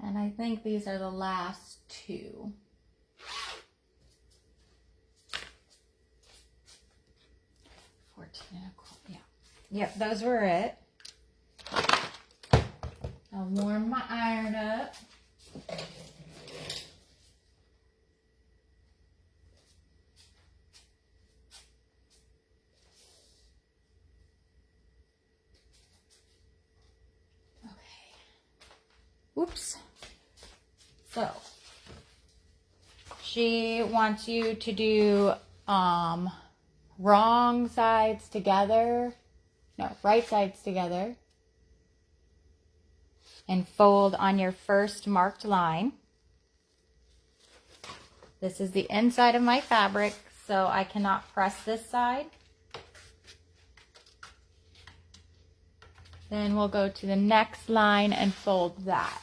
And I think these are the last two. Yeah. Yep, those were it. I'll warm my iron up. Okay. Oops. So, she wants you to do wrong sides together. No, right sides together. And fold on your first marked line. This is the inside of my fabric, so I cannot press this side. Then we'll go to the next line and fold that.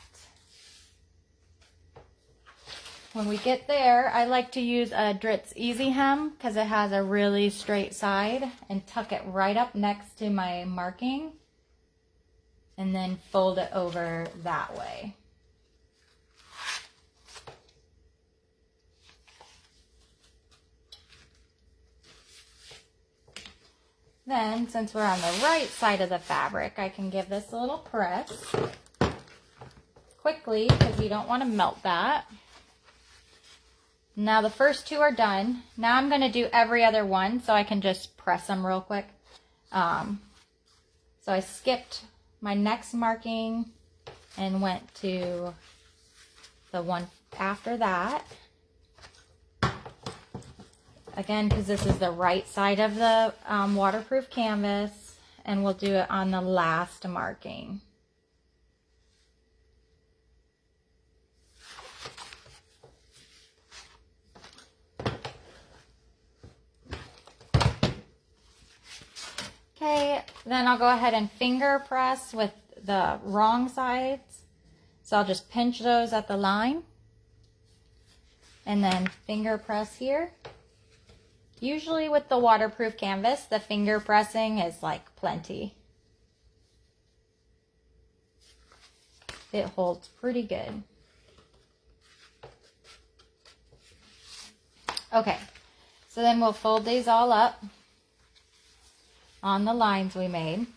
When we get there, I like to use a Dritz Easy Hem because it has a really straight side, and tuck it right up next to my marking. And then fold it over that way. Then, since we're on the right side of the fabric, I can give this a little press quickly because you don't want to melt that. Now the first two are done. Now I'm going to do every other one so I can just press them real quick. So I skipped my next marking and went to the one after that. Again, because this is the right side of the waterproof canvas, and we'll do it on the last marking. Okay, then I'll go ahead and finger press with the wrong sides. So I'll just pinch those at the line and then finger press here. Usually with the waterproof canvas, the finger pressing is like plenty. It holds pretty good. Okay, so then we'll fold these all up on the lines we made.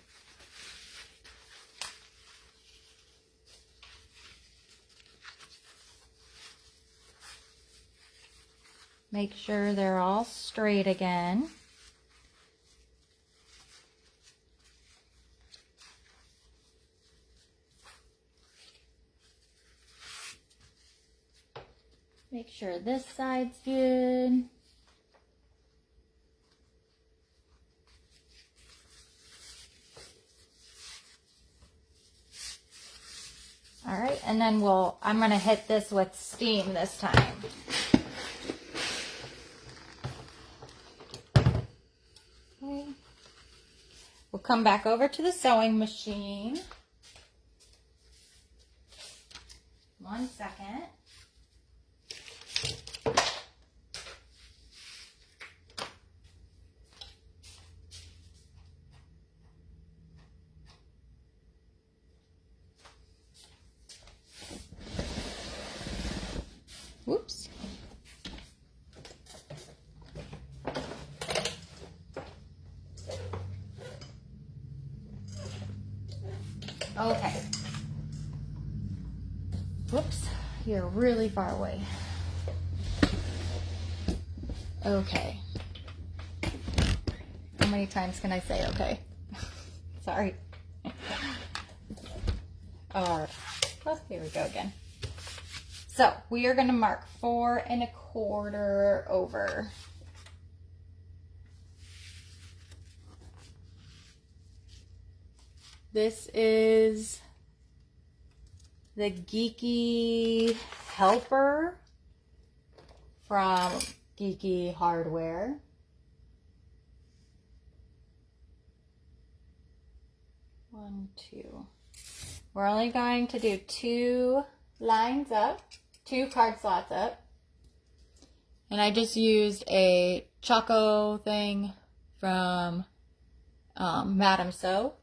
Make sure they're all straight again. Make sure this side's good. All right, and then I'm gonna hit this with steam this time. Okay. We'll come back over to the sewing machine. 1 second. Whoops. Okay. Whoops, you're really far away. Okay. How many times can I say okay? Sorry. All right. Oh, here we go again. So we are going to mark 4 1/4 over. This is the Geeky Helper from Geeky Hardware. One, two. We're only going to do 2 lines up, 2 card slots up. And I just used a Choco thing from Madame Sew.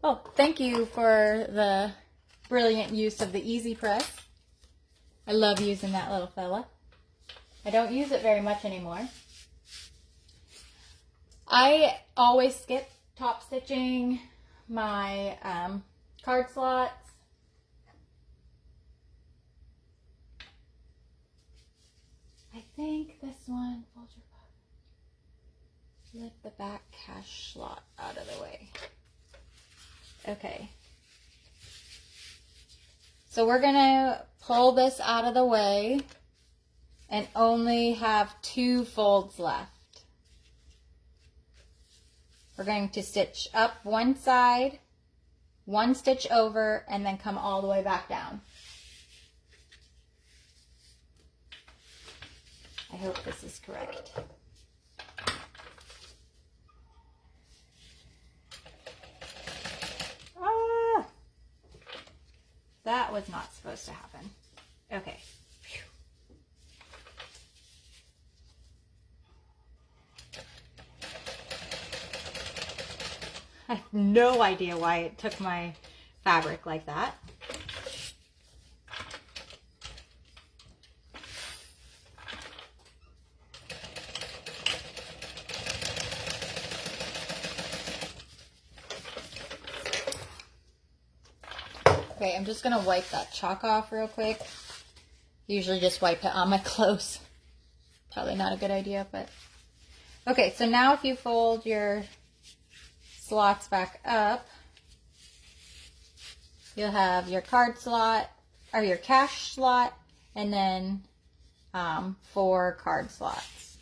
Oh, thank you for the brilliant use of the Easy Press. I love using that little fella. I don't use it very much anymore. I always skip top stitching my card slots. I think this one, fold your back. Lift the back cash slot out of the way. Okay. So we're gonna pull this out of the way and only have 2 folds left. We're going to stitch up one side, 1 stitch over, and then come all the way back down. I hope this is correct. Ah! That was not supposed to happen. Okay. Phew. I have no idea why it took my fabric like that. Okay, I'm just gonna wipe that chalk off real quick. Usually just wipe it on my clothes. Probably not a good idea, but okay. So now if you fold your slots back up, you'll have your card slot or your cash slot, and then 4 card slots.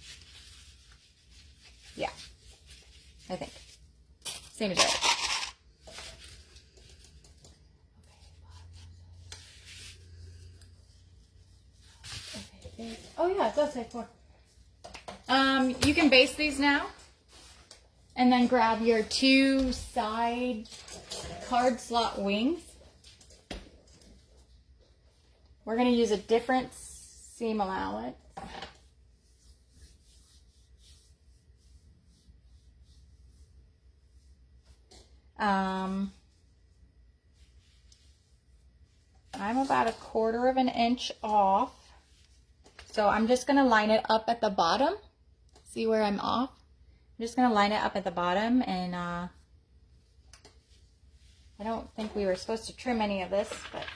Yeah, I think seems right. Oh yeah, it does say 4. You can base these now, and then grab your 2 side card slot wings. We're going to use a different seam allowance. I'm about 1/4 of an inch off. So I'm just going to line it up at the bottom. See where I'm off? I'm just going to line it up at the bottom, and I don't think we were supposed to trim any of this, but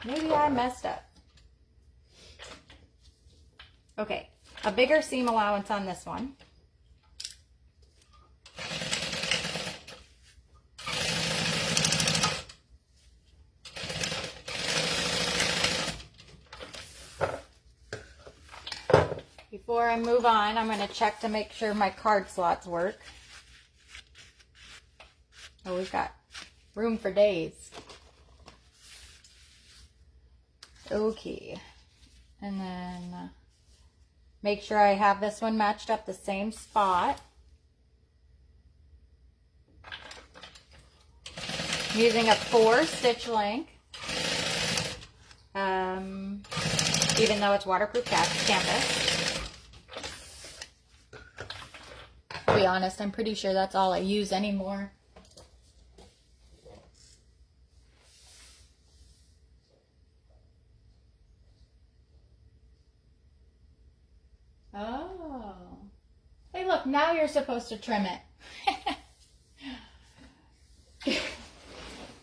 maybe I messed up. Okay, a bigger seam allowance on this one. Before I move on, I'm going to check to make sure my card slots work. Oh, we've got room for days. Okay. And then make sure I have this one matched up the same spot. I'm using a 4 stitch length. Even though it's waterproof canvas. To be honest, I'm pretty sure that's all I use anymore. Oh. Hey, look, now you're supposed to trim it.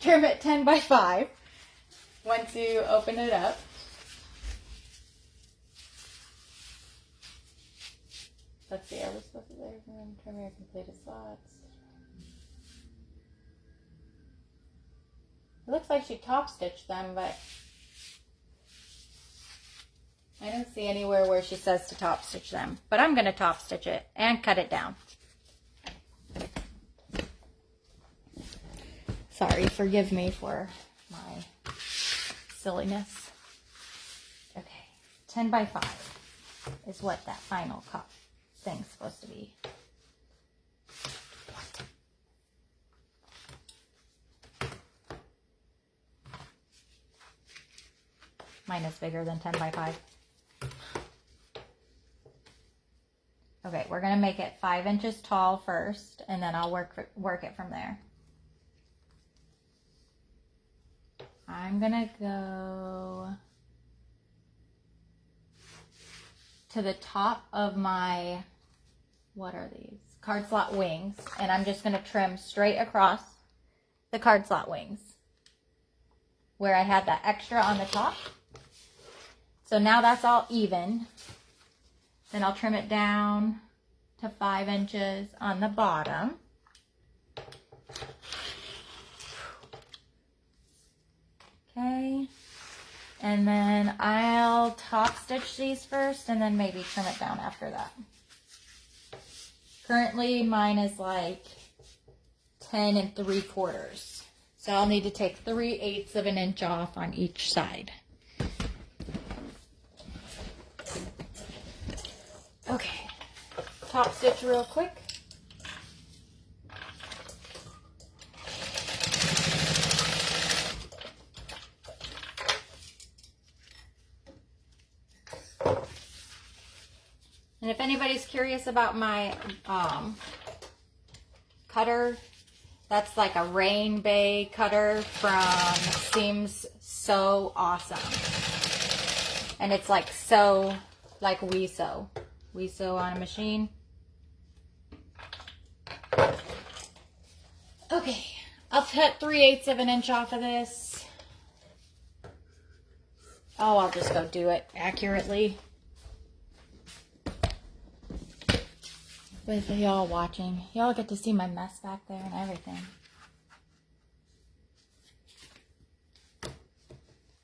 Trim it 10 by 5 once you open it up. Let's see, are we supposed to trim your completed slots? It looks like she top stitched them, but I don't see anywhere where she says to top stitch them. But I'm going to top stitch it and cut it down. Sorry, forgive me for my silliness. Okay, 10 by 5 is what that final cup thing's supposed to be. Mine is bigger than 10 by 5. Okay, we're gonna make it 5 inches tall first, and then I'll work it from there. I'm gonna go to the top of my, what are these? Card slot wings, and I'm just gonna trim straight across the card slot wings where I had that extra on the top. So now that's all even. Then I'll trim it down to 5 inches on the bottom. Okay. And then I'll top stitch these first and then maybe trim it down after that. Currently mine is like 10 3/4. So I'll need to take 3/8 of an inch off on each side. Okay, top stitch real quick. And if anybody's curious about my cutter, that's like a Rain Bay cutter from Seems So Awesome. And it's like sew, like we sew. We sew on a machine. Okay, I'll cut 3/8 of an inch off of this. Oh, I'll just go do it accurately. With y'all watching. Y'all get to see my mess back there and everything.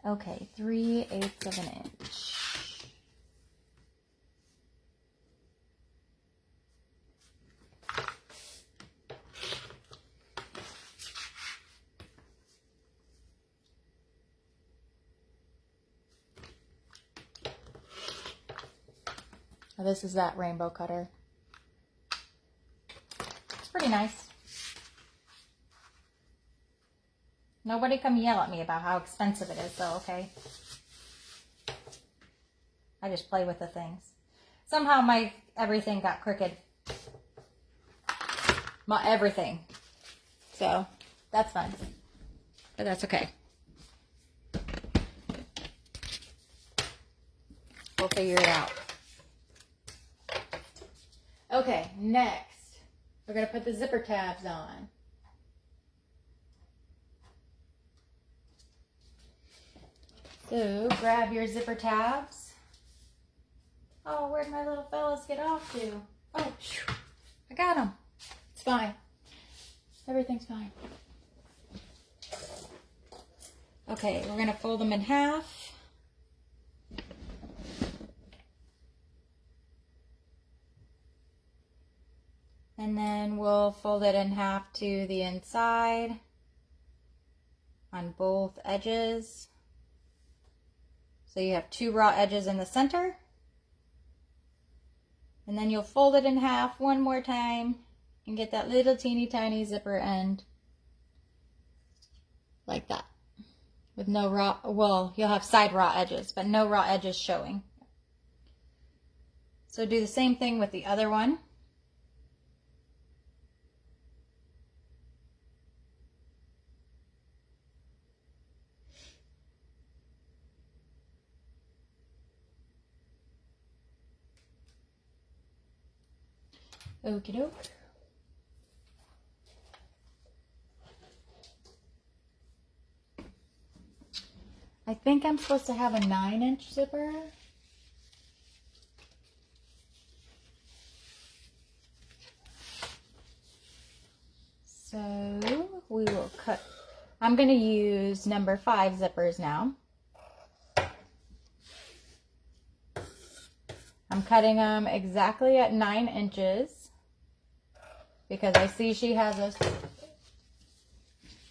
Okay, 3/8 of an inch. Now this is that rainbow cutter. It's pretty nice. Nobody come yell at me about how expensive it is though, okay? I just play with the things. Somehow my everything got crooked. My everything. So that's fun. But that's okay. We'll figure it out. Okay, next, we're going to put the zipper tabs on. So, grab your zipper tabs. Oh, where'd my little fellas get off to? Oh, I got them. It's fine. Everything's fine. Okay, we're going to fold them in half. And then we'll fold it in half to the inside on both edges. So you have 2 raw edges in the center. And then you'll fold it in half one more time and get that little teeny tiny zipper end like that. With no raw, well, you'll have side raw edges, but no raw edges showing. So do the same thing with the other one. Okie doke. I think I'm supposed to have a 9-inch zipper. So we will cut. I'm going to use number 5 zippers now. I'm cutting them exactly at 9 inches because I see she has us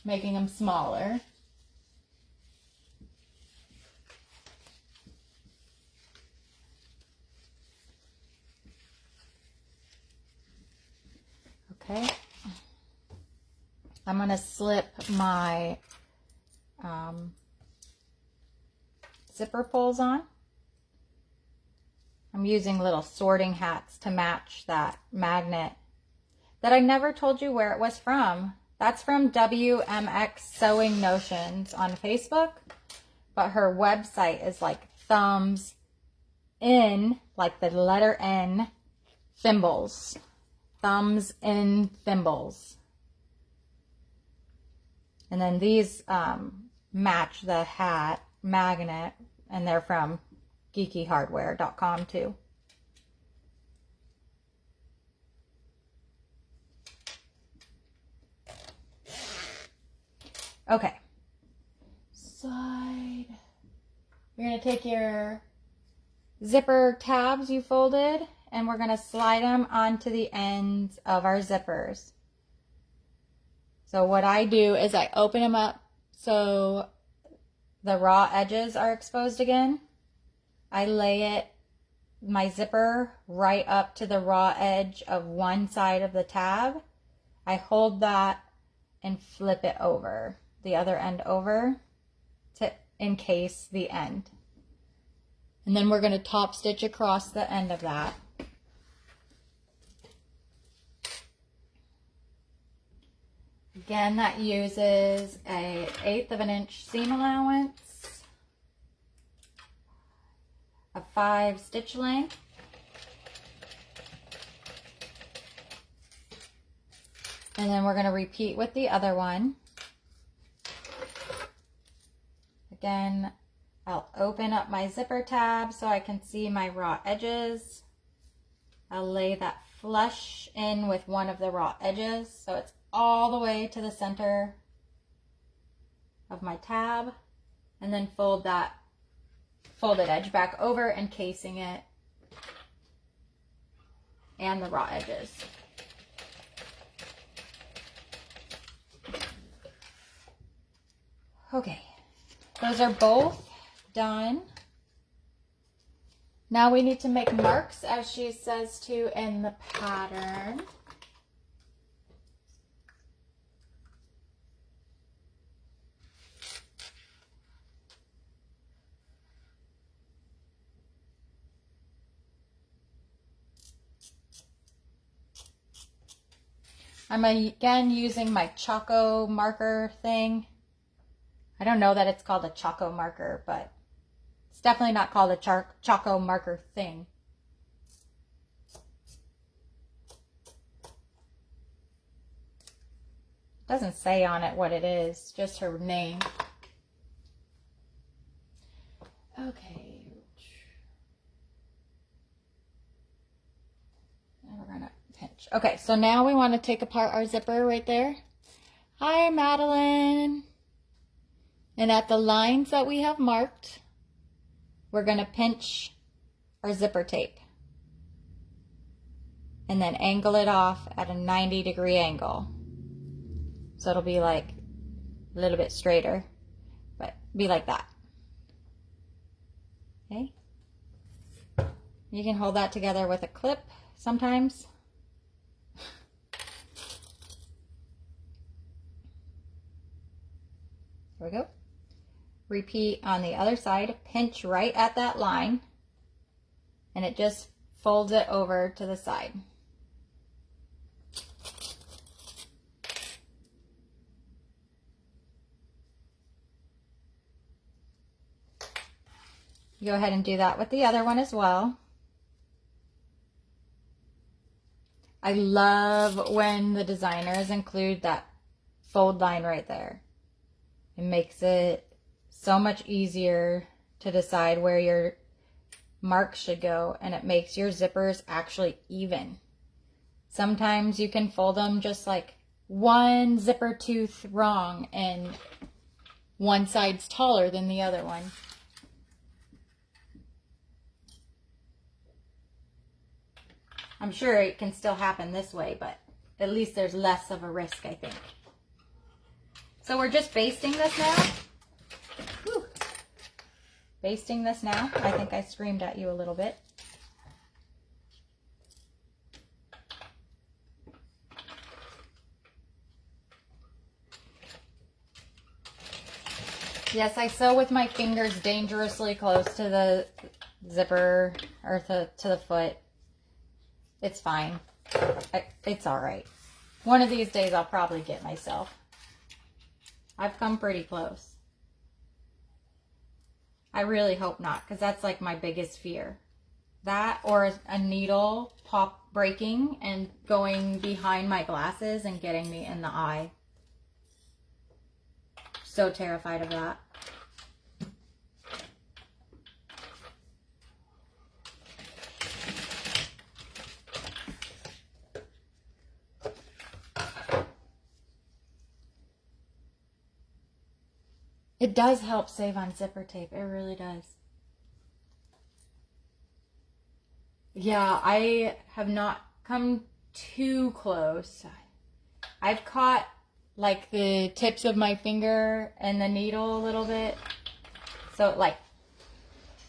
making them smaller. Okay. I'm going to slip my zipper pulls on. I'm using little sorting hats to match that magnet that I never told you where it was from. That's from WMX Sewing Notions on Facebook, but her website is like thumbs in, like the letter N, thimbles. Thumbs in thimbles. And then these match the hat magnet, and they're from geekyhardware.com too. Okay. Side. You're going to take your zipper tabs you folded, and we're going to slide them onto the ends of our zippers. So what I do is I open them up so the raw edges are exposed again. I lay my zipper right up to the raw edge of one side of the tab. I hold that and flip it over, the other end over, to encase the end. And then we're going to top stitch across the end of that. Again, that uses an 1/8 of an inch seam allowance, a 5 stitch length, and then we're going to repeat with the other one. Again, I'll open up my zipper tab so I can see my raw edges. I'll lay that flush in with one of the raw edges so it's all the way to the center of my tab, and then fold that folded edge back over, encasing it and the raw edges. Okay, those are both done. Now we need to make marks, as she says to in the pattern. I'm again using my Choco marker thing. I don't know that it's called a Choco marker, but it's definitely not called a Choco marker thing. It doesn't say on it what it is, just her name. Okay. And we're gonna pinch. Okay, so now we want to take apart our zipper right there. Hi, Madeline. And at the lines that we have marked, we're going to pinch our zipper tape. and then angle it off at a 90-degree angle. So it'll be like a little bit straighter, but be like that. Okay. You can hold that together with a clip sometimes. There we go. Repeat on the other side, pinch right at that line, and it just folds it over to the side. Go ahead and do that with the other one as well. I love when the designers include that fold line right there. It makes it so much easier to decide where your marks should go, and it makes your zippers actually even. Sometimes you can fold them just like one zipper tooth wrong and one side's taller than the other one. I'm sure it can still happen this way, but at least there's less of a risk, I think. So we're just basting this now. Whew. Basting this now. I think I screamed at you a little bit. Yes, I sew with my fingers dangerously close to the zipper or to the foot. It's fine. It's all right. One of these days I'll probably get myself. I've come pretty close. I really hope not, because that's like my biggest fear. That or a needle pop breaking and going behind my glasses and getting me in the eye. So terrified of that. It does help save on zipper tape. It really does. Yeah, I have not come too close. I've caught like the tips of my finger and the needle a little bit. So like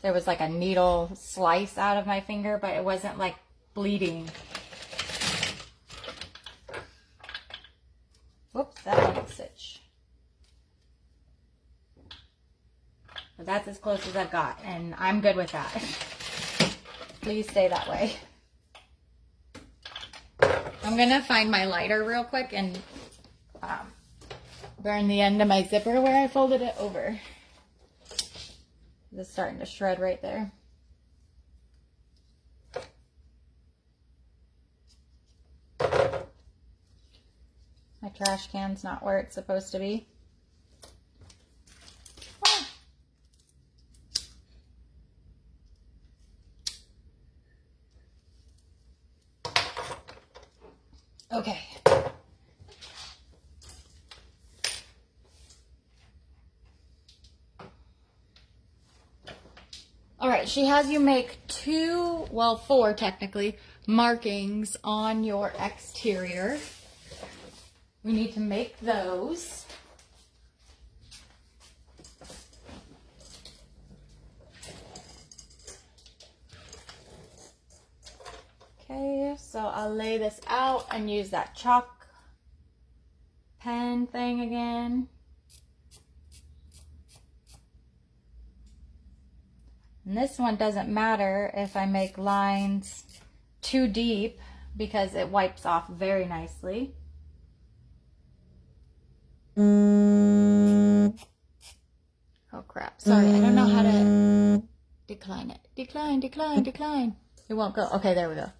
there was like a needle slice out of my finger, but it wasn't like bleeding. Whoops, that didn't stitch. But that's as close as I've got, and I'm good with that. Please stay that way. I'm gonna find my lighter real quick and burn the end of my zipper where I folded it over. It's starting to shred right there. My trash can's not where it's supposed to be. Okay. All right, she has you make four technically, markings on your exterior. We need to make those. Okay, so I'll lay this out and use that chalk pen thing again. And this one doesn't matter if I make lines too deep because it wipes off very nicely. Oh crap, sorry, I don't know how to decline it. Decline, decline, decline. It won't go. Okay, there we go.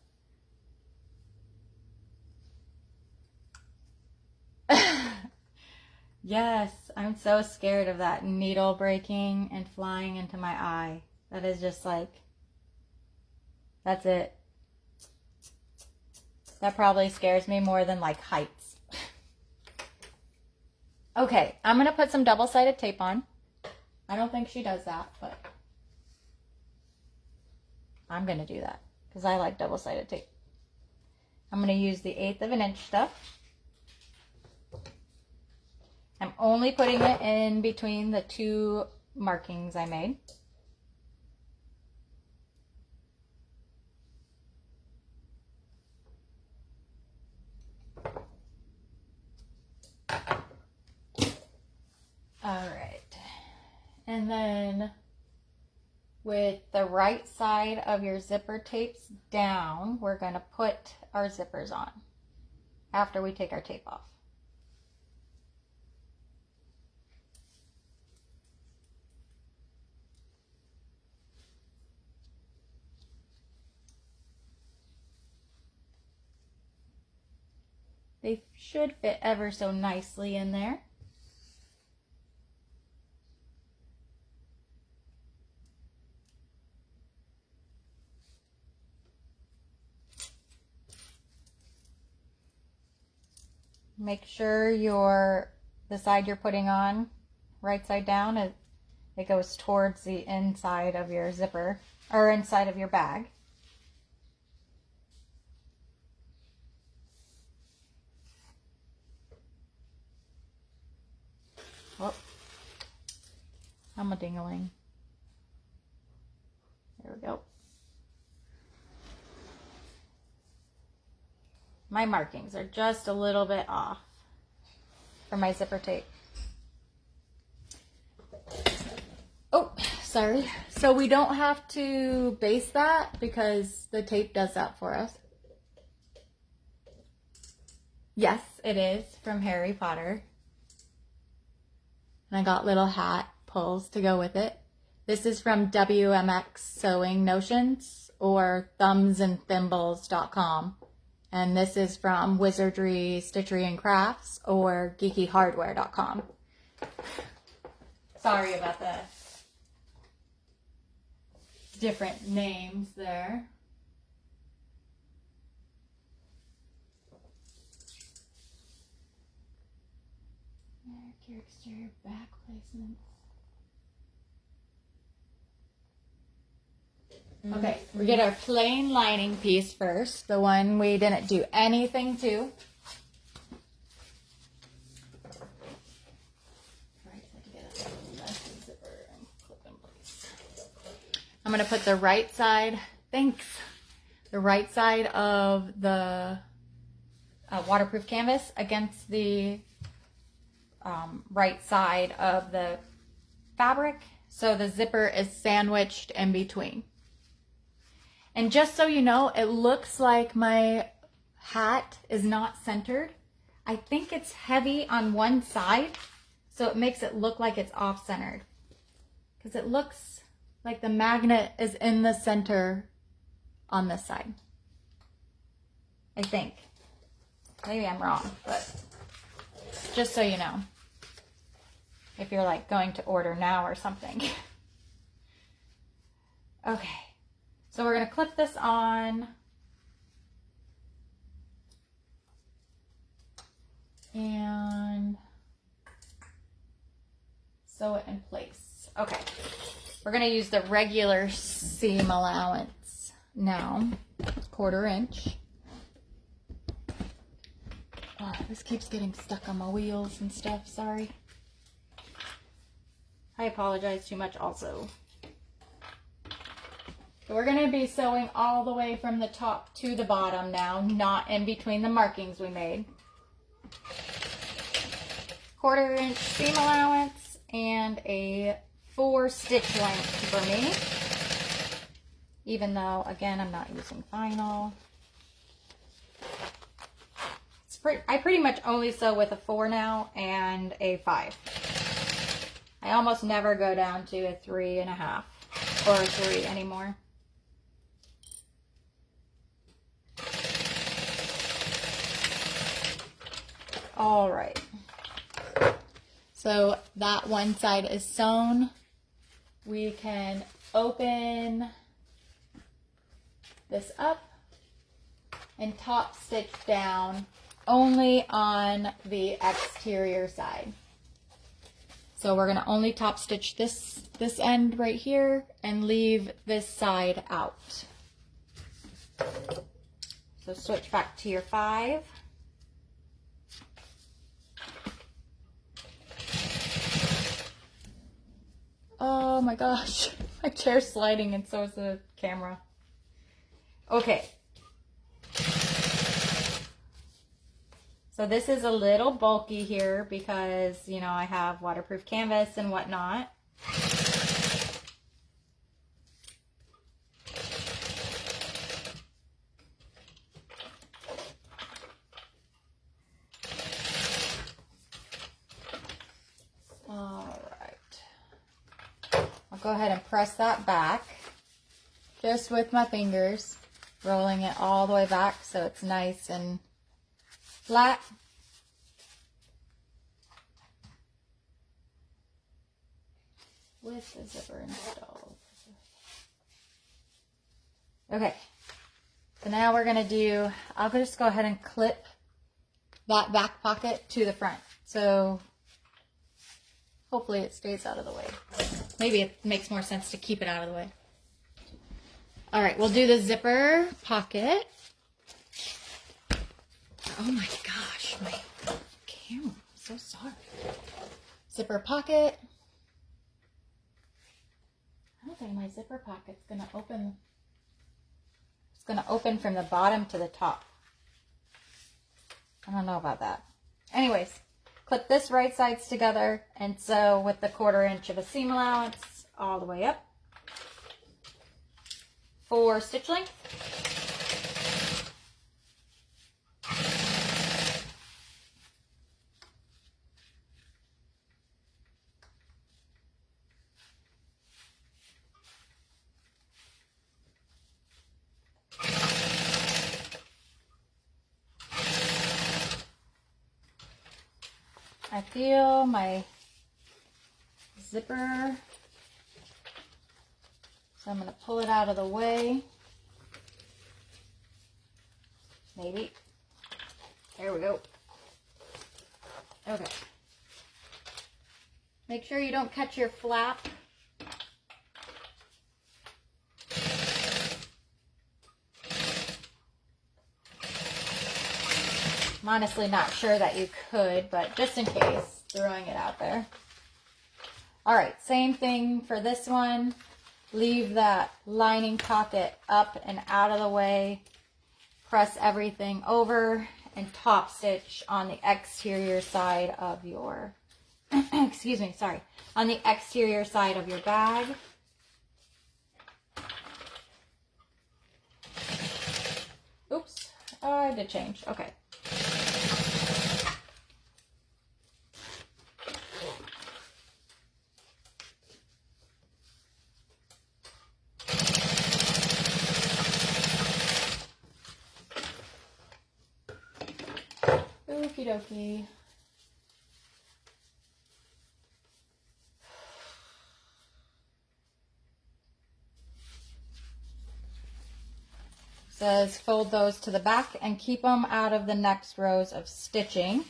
Yes, I'm so scared of that needle breaking and flying into my eye. That is just like, that's it. That probably scares me more than like heights. Okay, I'm going to put some double-sided tape on. I don't think she does that, but I'm going to do that because I like double-sided tape. I'm going to use the 1/8 of an inch stuff. I'm only putting it in between the 2 markings I made. All right. And then with the right side of your zipper tapes down, we're going to put our zippers on after we take our tape off. They should fit ever so nicely in there. Make sure the side you're putting on, right side down, it goes towards the inside of your zipper, or inside of your bag. Oh, I'm a ding-a-ling. There we go. My markings are just a little bit off for my zipper tape. Oh, sorry. So we don't have to baste that because the tape does that for us. Yes, it is from Harry Potter. And I got little hat pulls to go with it. This is from WMX Sewing Notions or thumbsandthimbles.com. And this is from Wizardry, Stitchery and Crafts or geekyhardware.com. Sorry about the different names there. Your exterior back placements. Okay, we get our plain lining piece first, the one we didn't do anything to. I'm going to put the right side, the right side of the waterproof canvas against the right side of the fabric, so the zipper is sandwiched in between. And just so you know, it looks like my hat is not centered. I think it's heavy on one side, so it makes it look like it's off-centered. Because it looks like the magnet is in the center on this side. I think. Maybe I'm wrong, but just so you know. If you're like going to order now or something. Okay. So we're going to clip this on and sew it in place. Okay, we're going to use the regular seam allowance now, 1/4 inch. Oh, this keeps getting stuck on my wheels and stuff, sorry. I apologize too much also. We're going to be sewing all the way from the top to the bottom now, not in between the markings we made. 1/4 inch seam allowance and a 4 stitch length for me. Even though, again, I'm not using vinyl. I pretty much only sew with a 4 now and a 5. I almost never go down to a 3.5 or a 3 anymore. All right, so that one side is sewn. We can open this up and top stitch down only on the exterior side. So we're gonna only top stitch this end right here and leave this side out. So So switch back to your 5. Oh my gosh, my chair's sliding and so is the camera. Okay. So this is a little bulky here because, you know, I have waterproof canvas and whatnot. Go ahead and press that back just with my fingers, rolling it all the way back so it's nice and flat. With the zipper installed. Okay, so now we're gonna do, I'll just go ahead and clip that back pocket to the front. So hopefully it stays out of the way. Maybe it makes more sense to keep it out of the way. All right, we'll do the zipper pocket. Oh my gosh, my camera, I'm so sorry. Zipper pocket. I don't think my zipper pocket's gonna open. It's gonna open from the bottom to the top. I don't know about that. Anyways. Clip this right sides together and sew with the 1/4 inch of a seam allowance all the way up for stitch length. I feel my zipper, so I'm going to pull it out of the way. Maybe. There we go. Okay. Make sure you don't catch your flap. I'm honestly not sure that you could, but just in case, throwing it out there. All right, same thing for this one. Leave that lining pocket up and out of the way. Press everything over and top stitch on the exterior side of your, excuse me, sorry, on the exterior side of your bag. Oops, I did change, okay. Okie dokie. Says fold those to the back and keep them out of the next rows of stitching.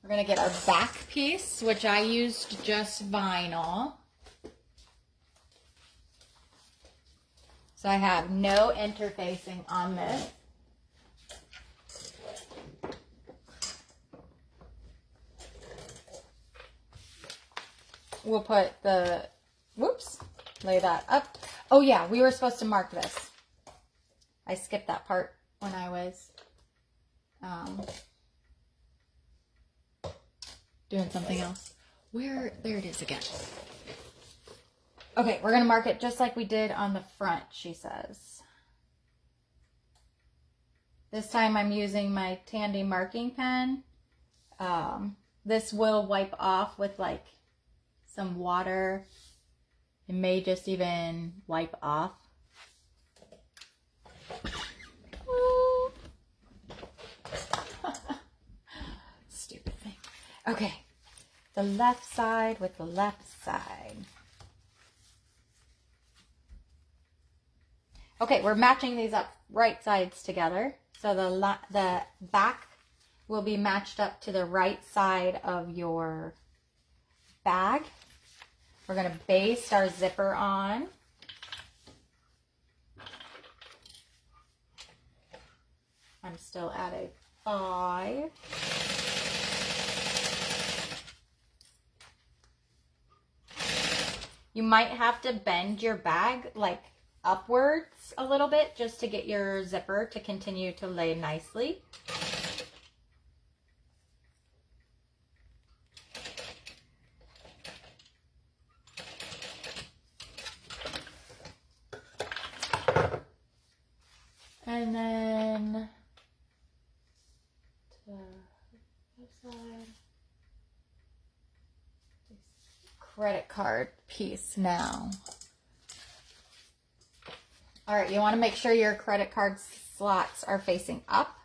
We're going to get our back piece, which I used just vinyl. So I have no interfacing on this. We'll put the, whoops, lay that up. Oh yeah, we were supposed to mark this. I skipped that part when I was doing something else. There it is again. Okay, we're going to mark it just like we did on the front, she says. This time I'm using my Tandy marking pen. This will wipe off with like some water. It may just even wipe off. Stupid thing. Okay, the left side with the left side. Okay, we're matching these up right sides together. So the back will be matched up to the right side of your bag. We're going to baste our zipper on. I'm still at a 5. You might have to bend your bag like upwards a little bit just to get your zipper to continue to lay nicely. And then to the other side, credit card piece now. All right, you want to make sure your credit card slots are facing up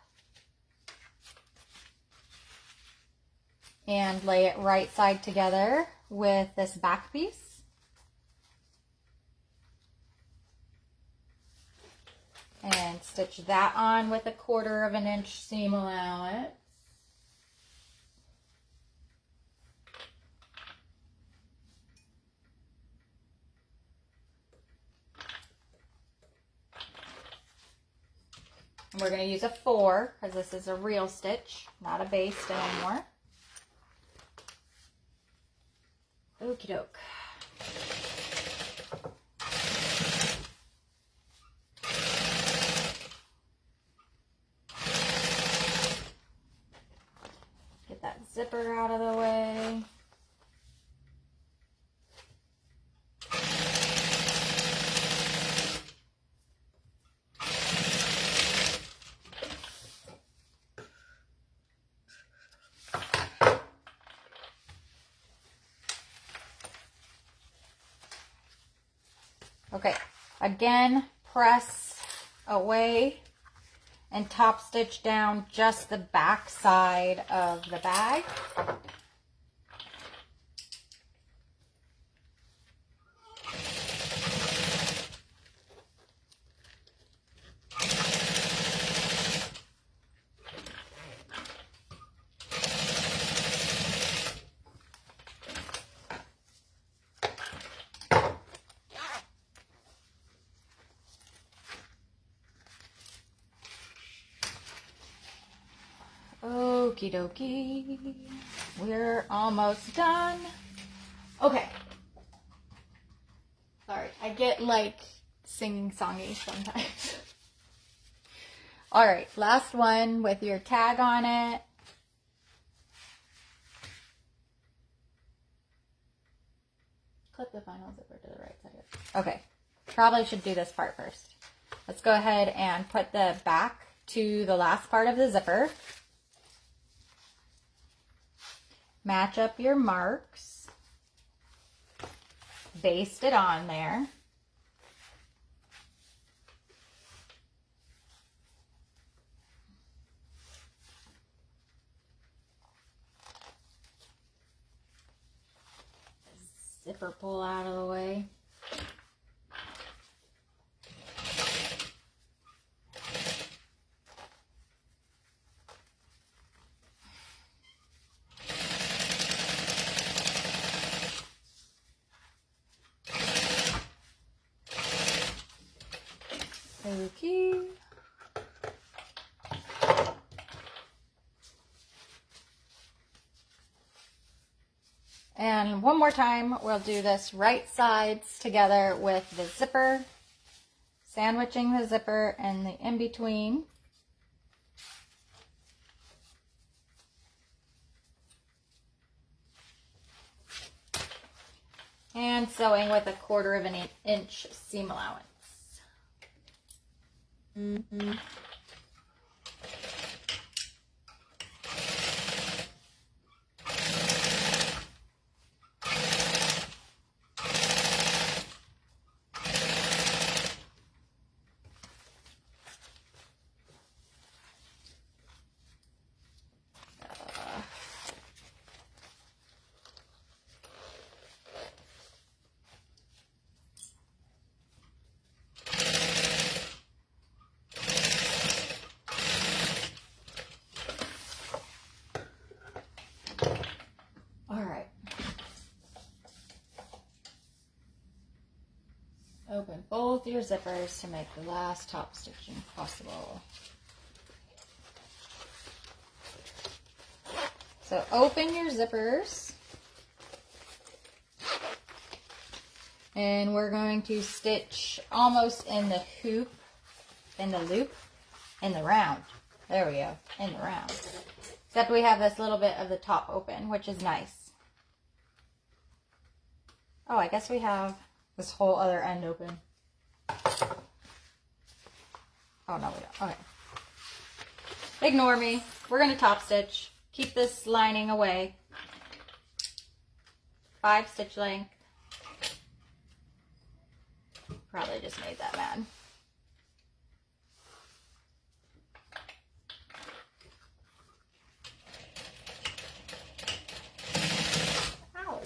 and lay it right side together with this back piece. And stitch that on with a 1/4 of an inch seam allowance. And we're going to use a 4 because this is a real stitch, not a baste anymore. Okie doke. Get that zipper out of the way. Okay, again, press away and top stitch down just the back side of the bag. Okie dokie, we're almost done. Okay. Sorry, I get like singing songy sometimes. All right, last one with your tag on it. Clip the final zipper to the right side. Okay, probably should do this part first. Let's go ahead and put the back to the last part of the zipper. Match up your marks, baste it on there. Zipper pull out of the way. Okay. And one more time, we'll do this right sides together with the zipper, sandwiching the zipper and the in-between. And sewing with a 1/4 of an inch seam allowance. Open both your zippers to make the last top stitching possible. So open your zippers. And we're going to stitch almost in the hoop, in the loop, in the round. There we go, in the round. Except we have this little bit of the top open, which is nice. Oh, I guess we have this whole other end open. Oh, no, we don't. Okay. Ignore me. We're going to top stitch. Keep this lining away. 5 stitch length. Probably just made that mad. Ow.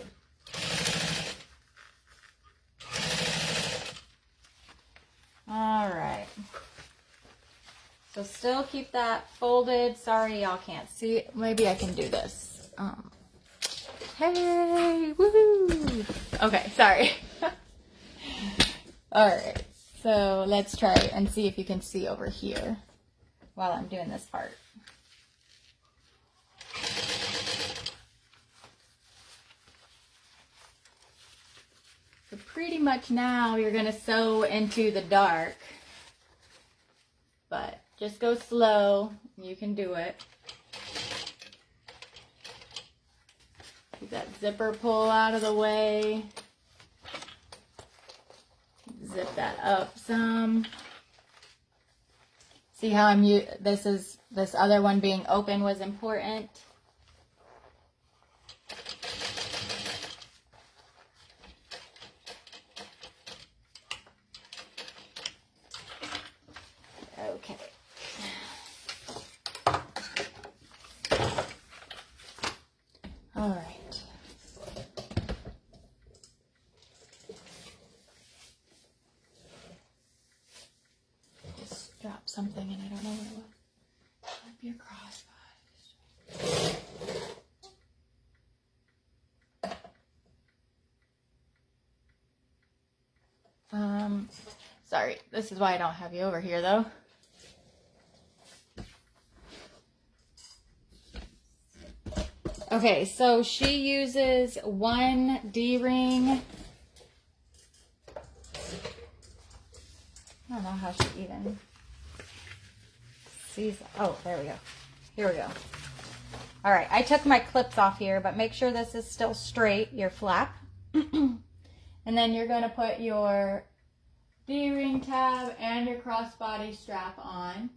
All right. So still keep that folded. Sorry, y'all can't see it. Maybe I can do this. Hey, woohoo! Okay, sorry. All right, so let's try and see if you can see over here while I'm doing this part. So pretty much now you're gonna sew into the dark, but just go slow. You can do it. Keep that zipper pull out of the way. Zip that up some. See how I'm this other one being open was important. Okay. All right. Drop something and I don't know what it was. Might be a crossbody. Sorry, this is why I don't have you over here though. Okay, so she uses 1 D-ring. I don't know how she even sees. Oh, there we go. Here we go. All right, I took my clips off here, but make sure this is still straight, your flap. And then you're going to put your D-ring tab and your crossbody strap on.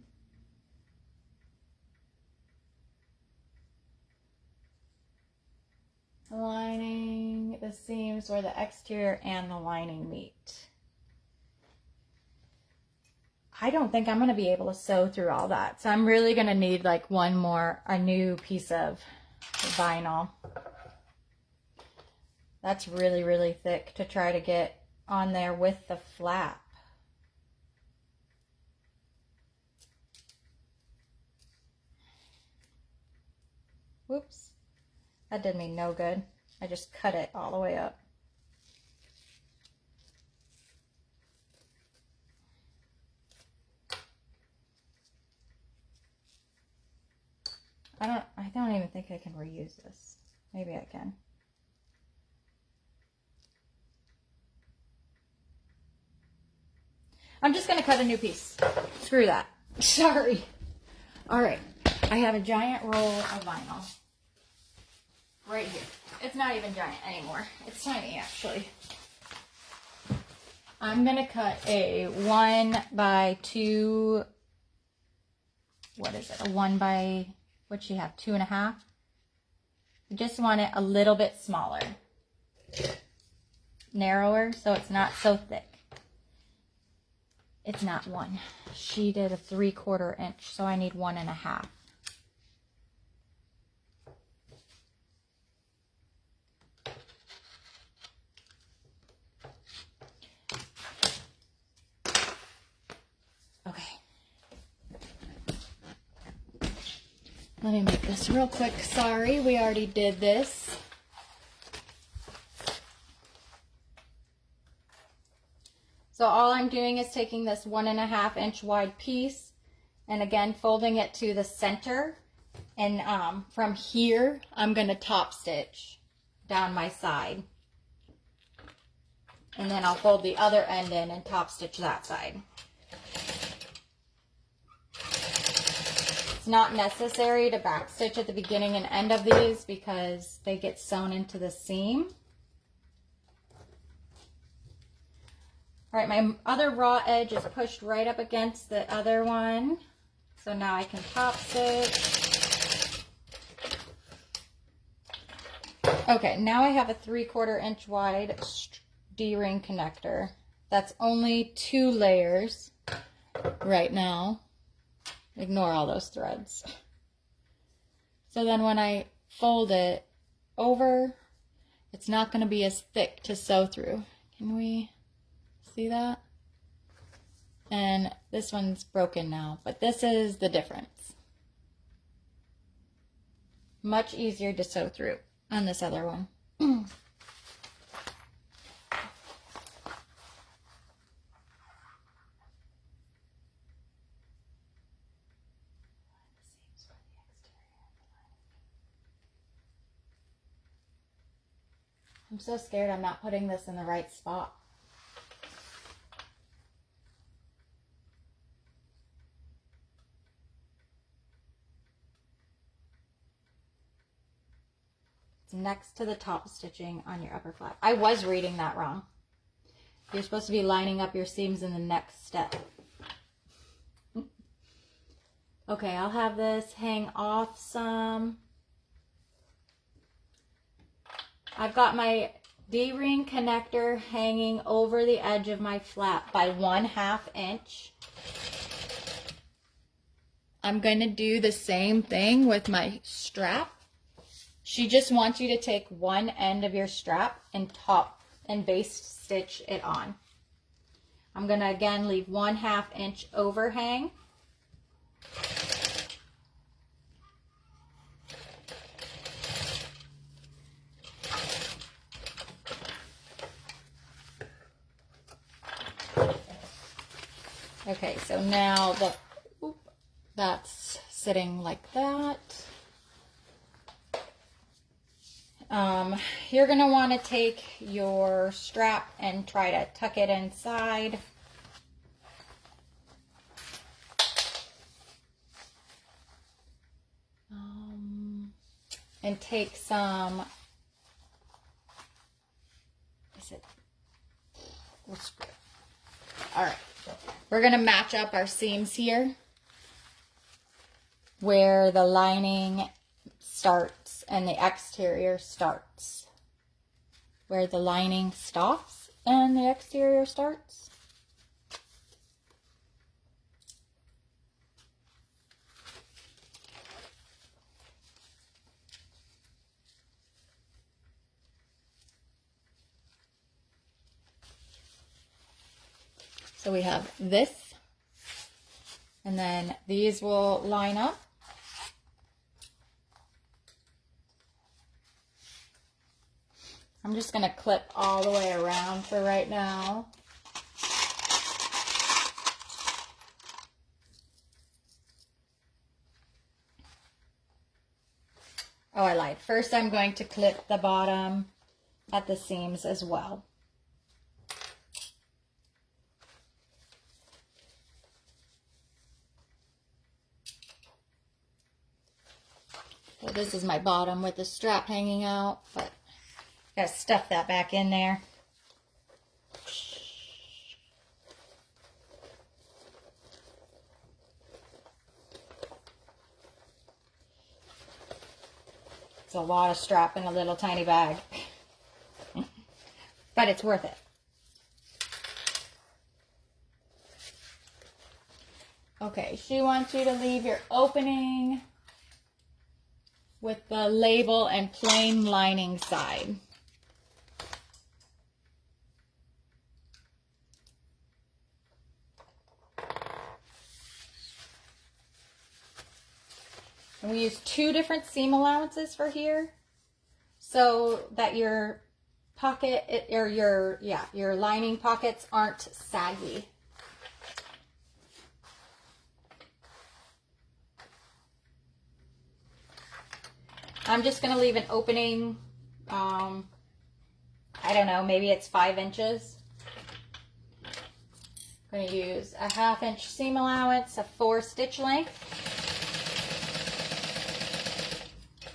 Aligning the seams where the exterior and the lining meet. I don't think I'm going to be able to sew through all that. So I'm really going to need like a new piece of vinyl. That's really, really thick to try to get on there with the flap. Whoops. That did me no good. I just cut it all the way up. I don't even think I can reuse this. Maybe I can. I'm just going to cut a new piece. Screw that. Sorry. All right. I have a giant roll of vinyl right here. It's not even giant anymore. It's tiny, actually. I'm going to cut a 1x2, what is it? A 1x, what'd she have, 2.5? I just want it a little bit smaller. Narrower, so it's not so thick. It's not 1. She did a 3/4 inch, so I need 1.5. Okay. Let me make this real quick. Sorry, we already did this. So all I'm doing is taking this 1.5 inch wide piece and again folding it to the center And from here, I'm going to top stitch down my side. And then I'll fold the other end in and top stitch that side. It's not necessary to back stitch at the beginning and end of these because they get sewn into the seam. All right, my other raw edge is pushed right up against the other one. So now I can top stitch. Okay, now I have a 3/4 inch wide D-ring connector. That's only 2 layers right now. Ignore all those threads. So then when I fold it over, it's not going to be as thick to sew through. Can we see that? And this one's broken now, but this is the difference. Much easier to sew through on this other one. I'm so scared I'm not putting this in the right spot. It's next to the top stitching on your upper flap. I was reading that wrong. You're supposed to be lining up your seams in the next step. Okay, I'll have this hang off some. I've got my D-ring connector hanging over the edge of my flap by 1/2 inch. I'm going to do the same thing with my strap. She just wants you to take one end of your strap and top and base stitch it on. I'm going to again leave 1/2 inch overhang. Okay, so now that's sitting like that. You're going to want to take your strap and try to tuck it inside. And take some, all right. We're going to match up our seams here where the lining starts and the exterior starts. Where the lining stops and the exterior starts. So we have this, and then these will line up. I'm just going to clip all the way around for right now. Oh, I lied. First, I'm going to clip the bottom at the seams as well. So this is my bottom with the strap hanging out, but I gotta stuff that back in there. It's a lot of strap in a little tiny bag, but it's worth it. Okay, she wants you to leave your opening with the label and plain lining side. And we use 2 different seam allowances for here so that your pocket or your lining pockets aren't saggy. I'm just going to leave an opening, I don't know, maybe it's 5 inches. I'm going to use a 1/2 inch seam allowance, a 4 stitch length.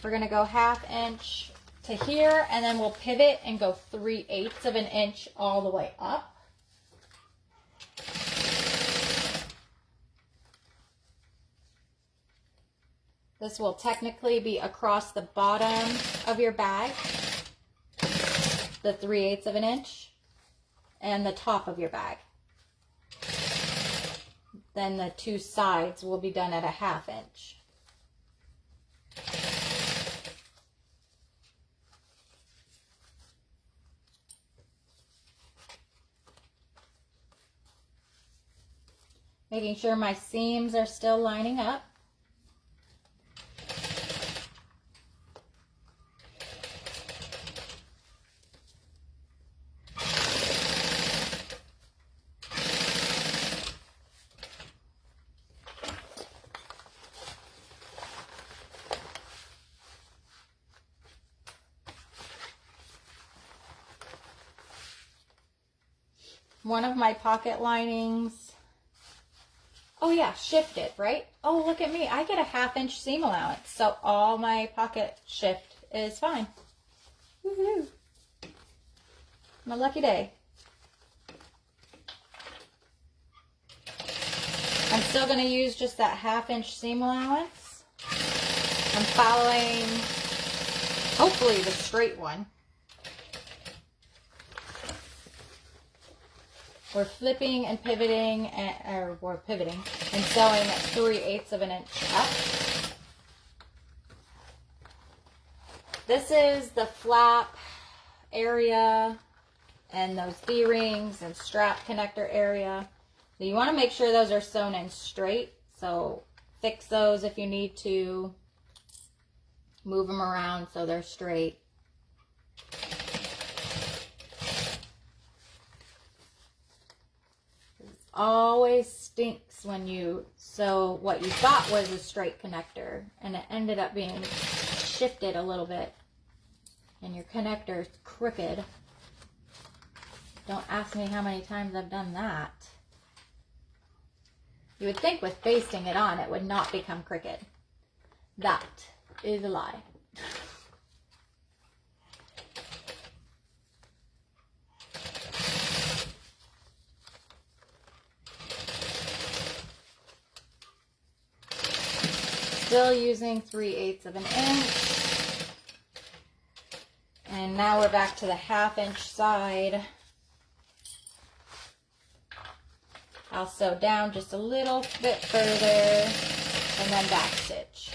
We're going to go 1/2 inch to here, and then we'll pivot and go 3/8 of an inch all the way up. This will technically be across the bottom of your bag, the 3/8 of an inch, and the top of your bag. Then the 2 sides will be done at a 1/2 inch. Making sure my seams are still lining up. One of my pocket linings, oh yeah, shifted, right? Oh, look at me. I get a 1/2 inch seam allowance, so all my pocket shift is fine. Woohoo! My lucky day. I'm still going to use just that 1/2 inch seam allowance. I'm following, hopefully, the straight one. We're flipping and pivoting, or we're pivoting and sewing at 3/8 of an inch up. This is the flap area and those D-rings and strap connector area. So you want to make sure those are sewn in straight. So fix those if you need to. Move them around so they're straight. Always stinks when you sew what you thought was a straight connector and it ended up being shifted a little bit and your connector's crooked. Don't ask me how many times I've done that. You would think with basting it on it would not become crooked. That is a lie. Still using 3/8 of an inch. And now we're back to the 1/2 inch side. I'll sew down just a little bit further and then back stitch.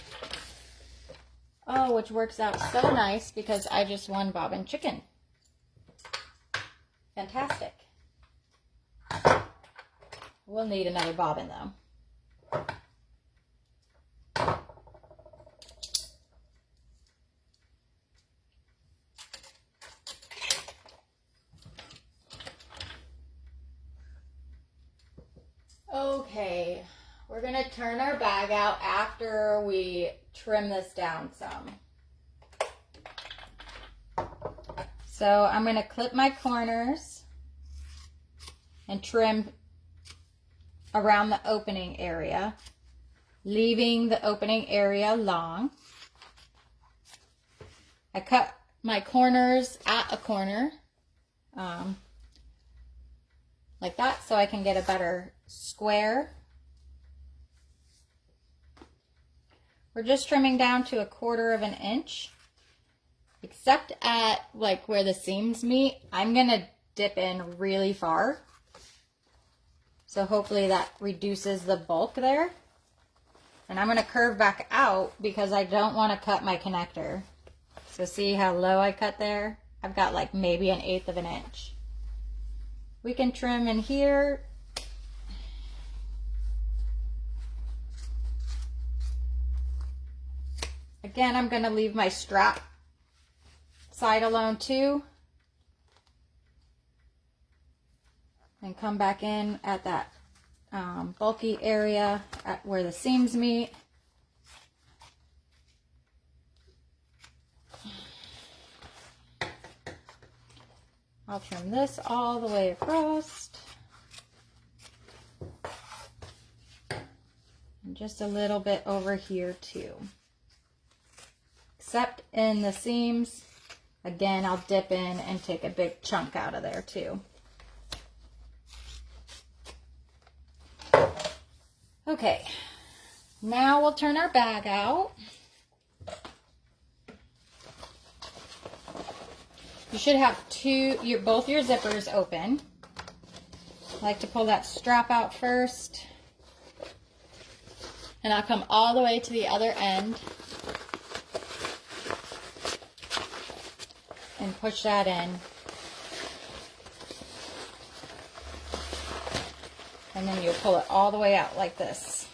Oh, which works out so nice because I just won bobbin chicken. Fantastic. We'll need another bobbin though. Okay, we're going to turn our bag out after we trim this down some. So I'm going to clip my corners and trim around the opening area, leaving the opening area long. I cut my corners at a corner like that so I can get a better square. We're just trimming down to 1/4 of an inch, except at like where the seams meet. I'm gonna dip in really far, so hopefully that reduces the bulk there. And I'm gonna curve back out because I don't want to cut my connector. So see how low I cut there? I've got like maybe 1/8 of an inch. We can trim in here. Again, I'm going to leave my strap side alone too. And come back in at that bulky area at where the seams meet. I'll trim this all the way across. And just a little bit over here too. Except in the seams, again, I'll dip in and take a big chunk out of there too. Okay, now we'll turn our bag out. You should have both your zippers open. I like to pull that strap out first. And I'll come all the way to the other end. And push that in. And then you pull it all the way out like this.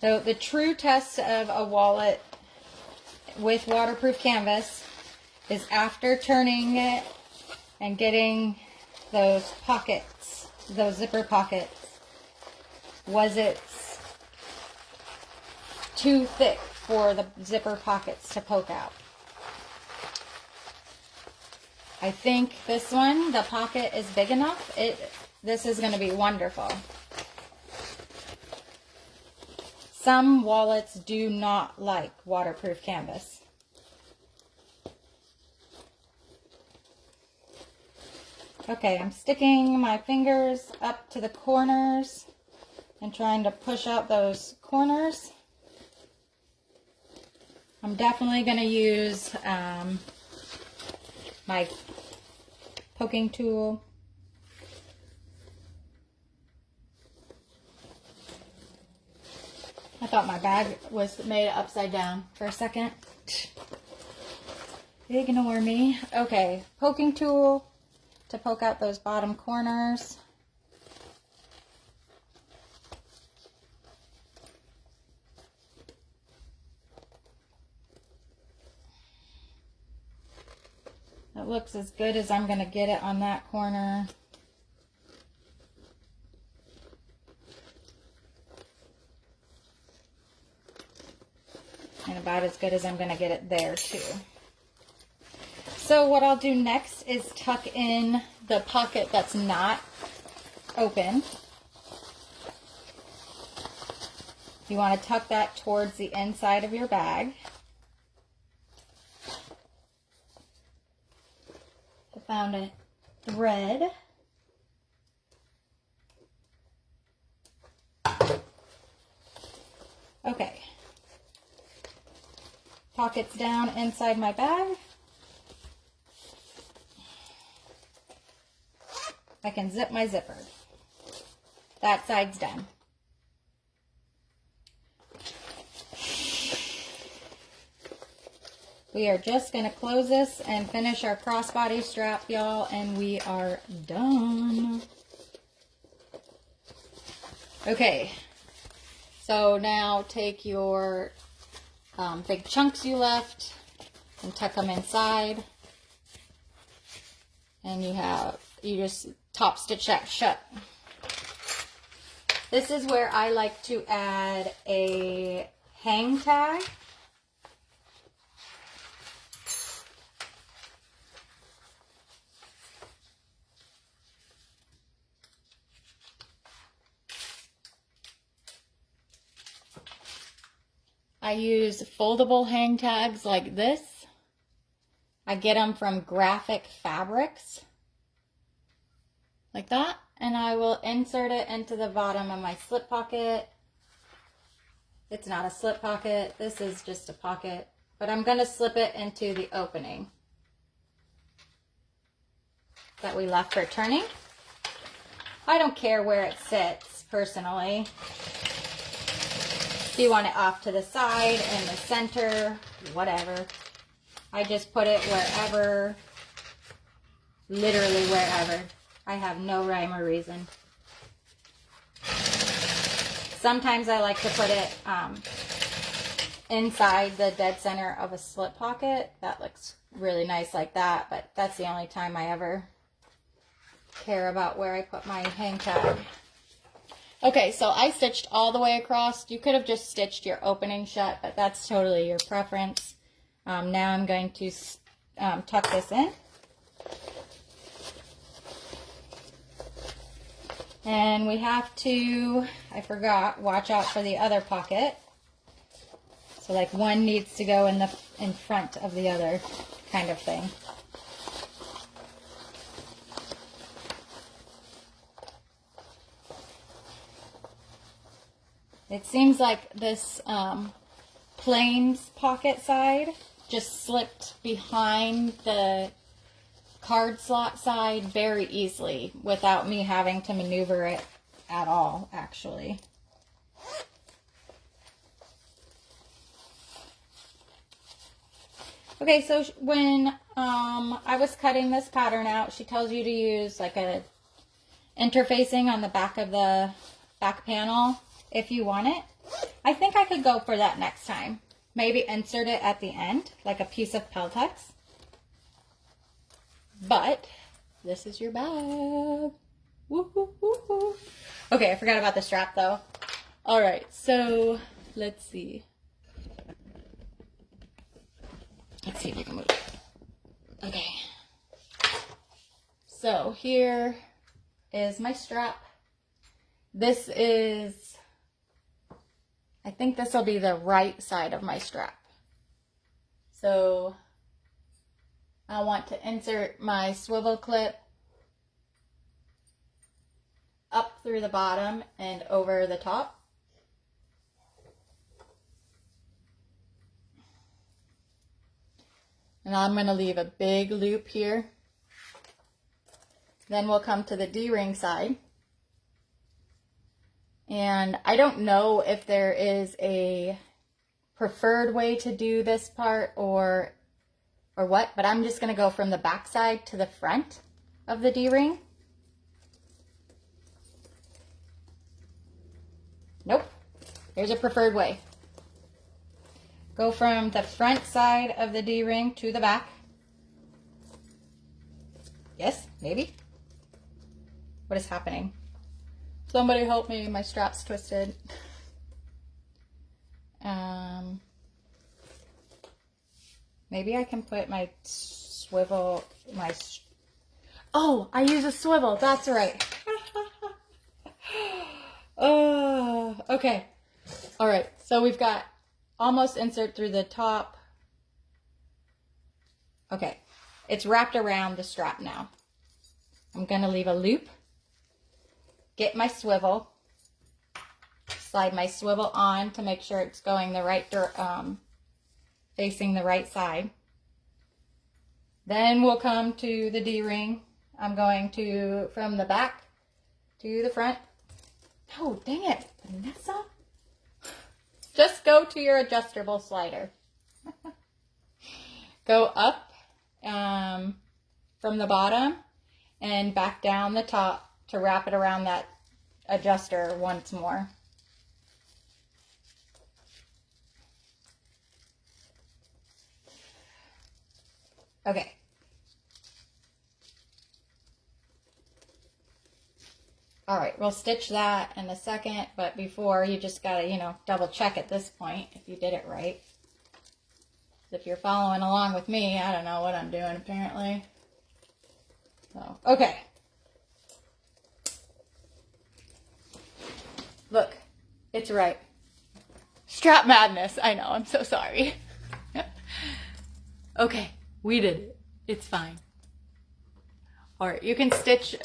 So the true test of a wallet with waterproof canvas is after turning it and getting those pockets, those zipper pockets. Was it too thick for the zipper pockets to poke out? I think this one, the pocket is big enough. This is going to be wonderful. Some wallets do not like waterproof canvas. Okay, I'm sticking my fingers up to the corners and trying to push out those corners. I'm definitely going to use my poking tool. I thought my bag was made upside down for a second. Ignore me. Okay, poking tool to poke out those bottom corners. It looks as good as I'm going to get it on that corner. And about as good as I'm going to get it there too. So what I'll do next is tuck in the pocket that's not open. You want to tuck that towards the inside of your bag. I found a thread. Okay. Pockets down inside my bag. I can zip my zipper. That side's done. We are just going to close this and finish our crossbody strap, y'all, and we are done. Okay, so now take your big chunks you left and tuck them inside, and you just top stitch that shut. This is where I like to add a hang tag. I use foldable hang tags like this. I get them from Graphic Fabrics, like that, and I will insert it into the bottom of my slip pocket. It's not a slip pocket, this is just a pocket, but I'm going to slip it into the opening that we left for turning. I don't care where it sits, personally. If you want it off to the side, in the center, whatever. I just put it wherever, literally wherever. I have no rhyme or reason. Sometimes I like to put it inside the dead center of a slip pocket. That looks really nice like that, but that's the only time I ever care about where I put my hang tag. Okay, so I stitched all the way across. You could have just stitched your opening shut, but that's totally your preference. Now I'm going to tuck this in. And we have to, I forgot, watch out for the other pocket. So like one needs to go in front of the other kind of thing. It seems like this plains pocket side just slipped behind the card slot side very easily without me having to maneuver it at all, actually. Okay, so when I was cutting this pattern out, she tells you to use like a interfacing on the back of the back panel if you want it. I think I could go for that next time. Maybe insert it at the end, like a piece of Peltex. But this is your bag. Woo, woo, woo, woo. Okay, I forgot about the strap though. All right, so let's see. Let's see if we can move. Okay. So here is my strap. This is, I think this will be the right side of my strap. So I want to insert my swivel clip up through the bottom and over the top. And I'm going to leave a big loop here. Then we'll come to the D-ring side. And I don't know if there is a preferred way to do this part or what, but I'm just going to go from the back side to the front of the D-ring. Nope, there's a preferred way. Go from the front side of the D-ring to the back. Yes, maybe. What is happening? Somebody help me, my strap's twisted. Maybe I can put my swivel, oh, I use a swivel, that's right. Oh, okay. All right, so we've got almost insert through the top. Okay, it's wrapped around the strap now. I'm gonna leave a loop, get my swivel, slide my swivel on to make sure it's going the right facing the right side. Then we'll come to the D-ring. I'm going to, from the back to the front. Oh, dang it, Vanessa. Just go to your adjustable slider. Go up from the bottom and back down the top to wrap it around that adjuster once more. Okay. All right, we'll stitch that in a second, but before, you just gotta, you know, double check at this point if you did it right. If you're following along with me, I don't know what I'm doing apparently. So, okay. Look, it's right. Strap madness, I know, I'm so sorry. Okay, we did it. It's fine. All right, you can stitch,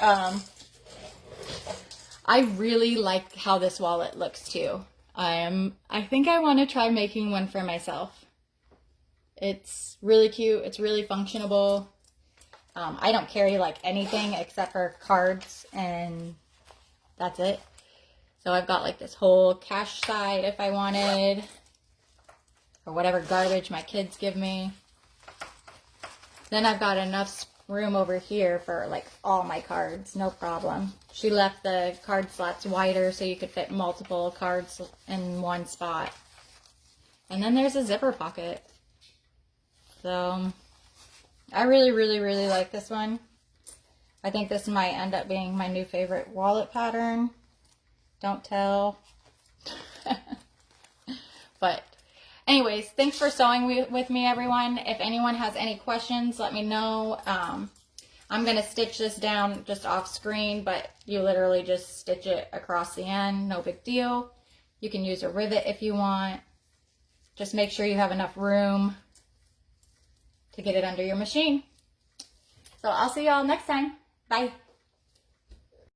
I really like how this wallet looks too. I think I want to try making one for myself. It's really cute. It's really functional. I don't carry like anything except for cards and that's it. So I've got like this whole cash side if I wanted, or whatever garbage my kids give me. Then I've got enough room over here for like all my cards, no problem. She left the card slots wider so you could fit multiple cards in one spot. And then there's a zipper pocket. So I really, really, really like this one. I think this might end up being my new favorite wallet pattern. Don't tell. But Anyways, thanks for sewing with me, everyone. If anyone has any questions, let me know. I'm going to stitch this down just off screen, but you literally just stitch it across the end. No big deal. You can use a rivet if you want. Just make sure you have enough room to get it under your machine. So I'll see y'all next time. Bye.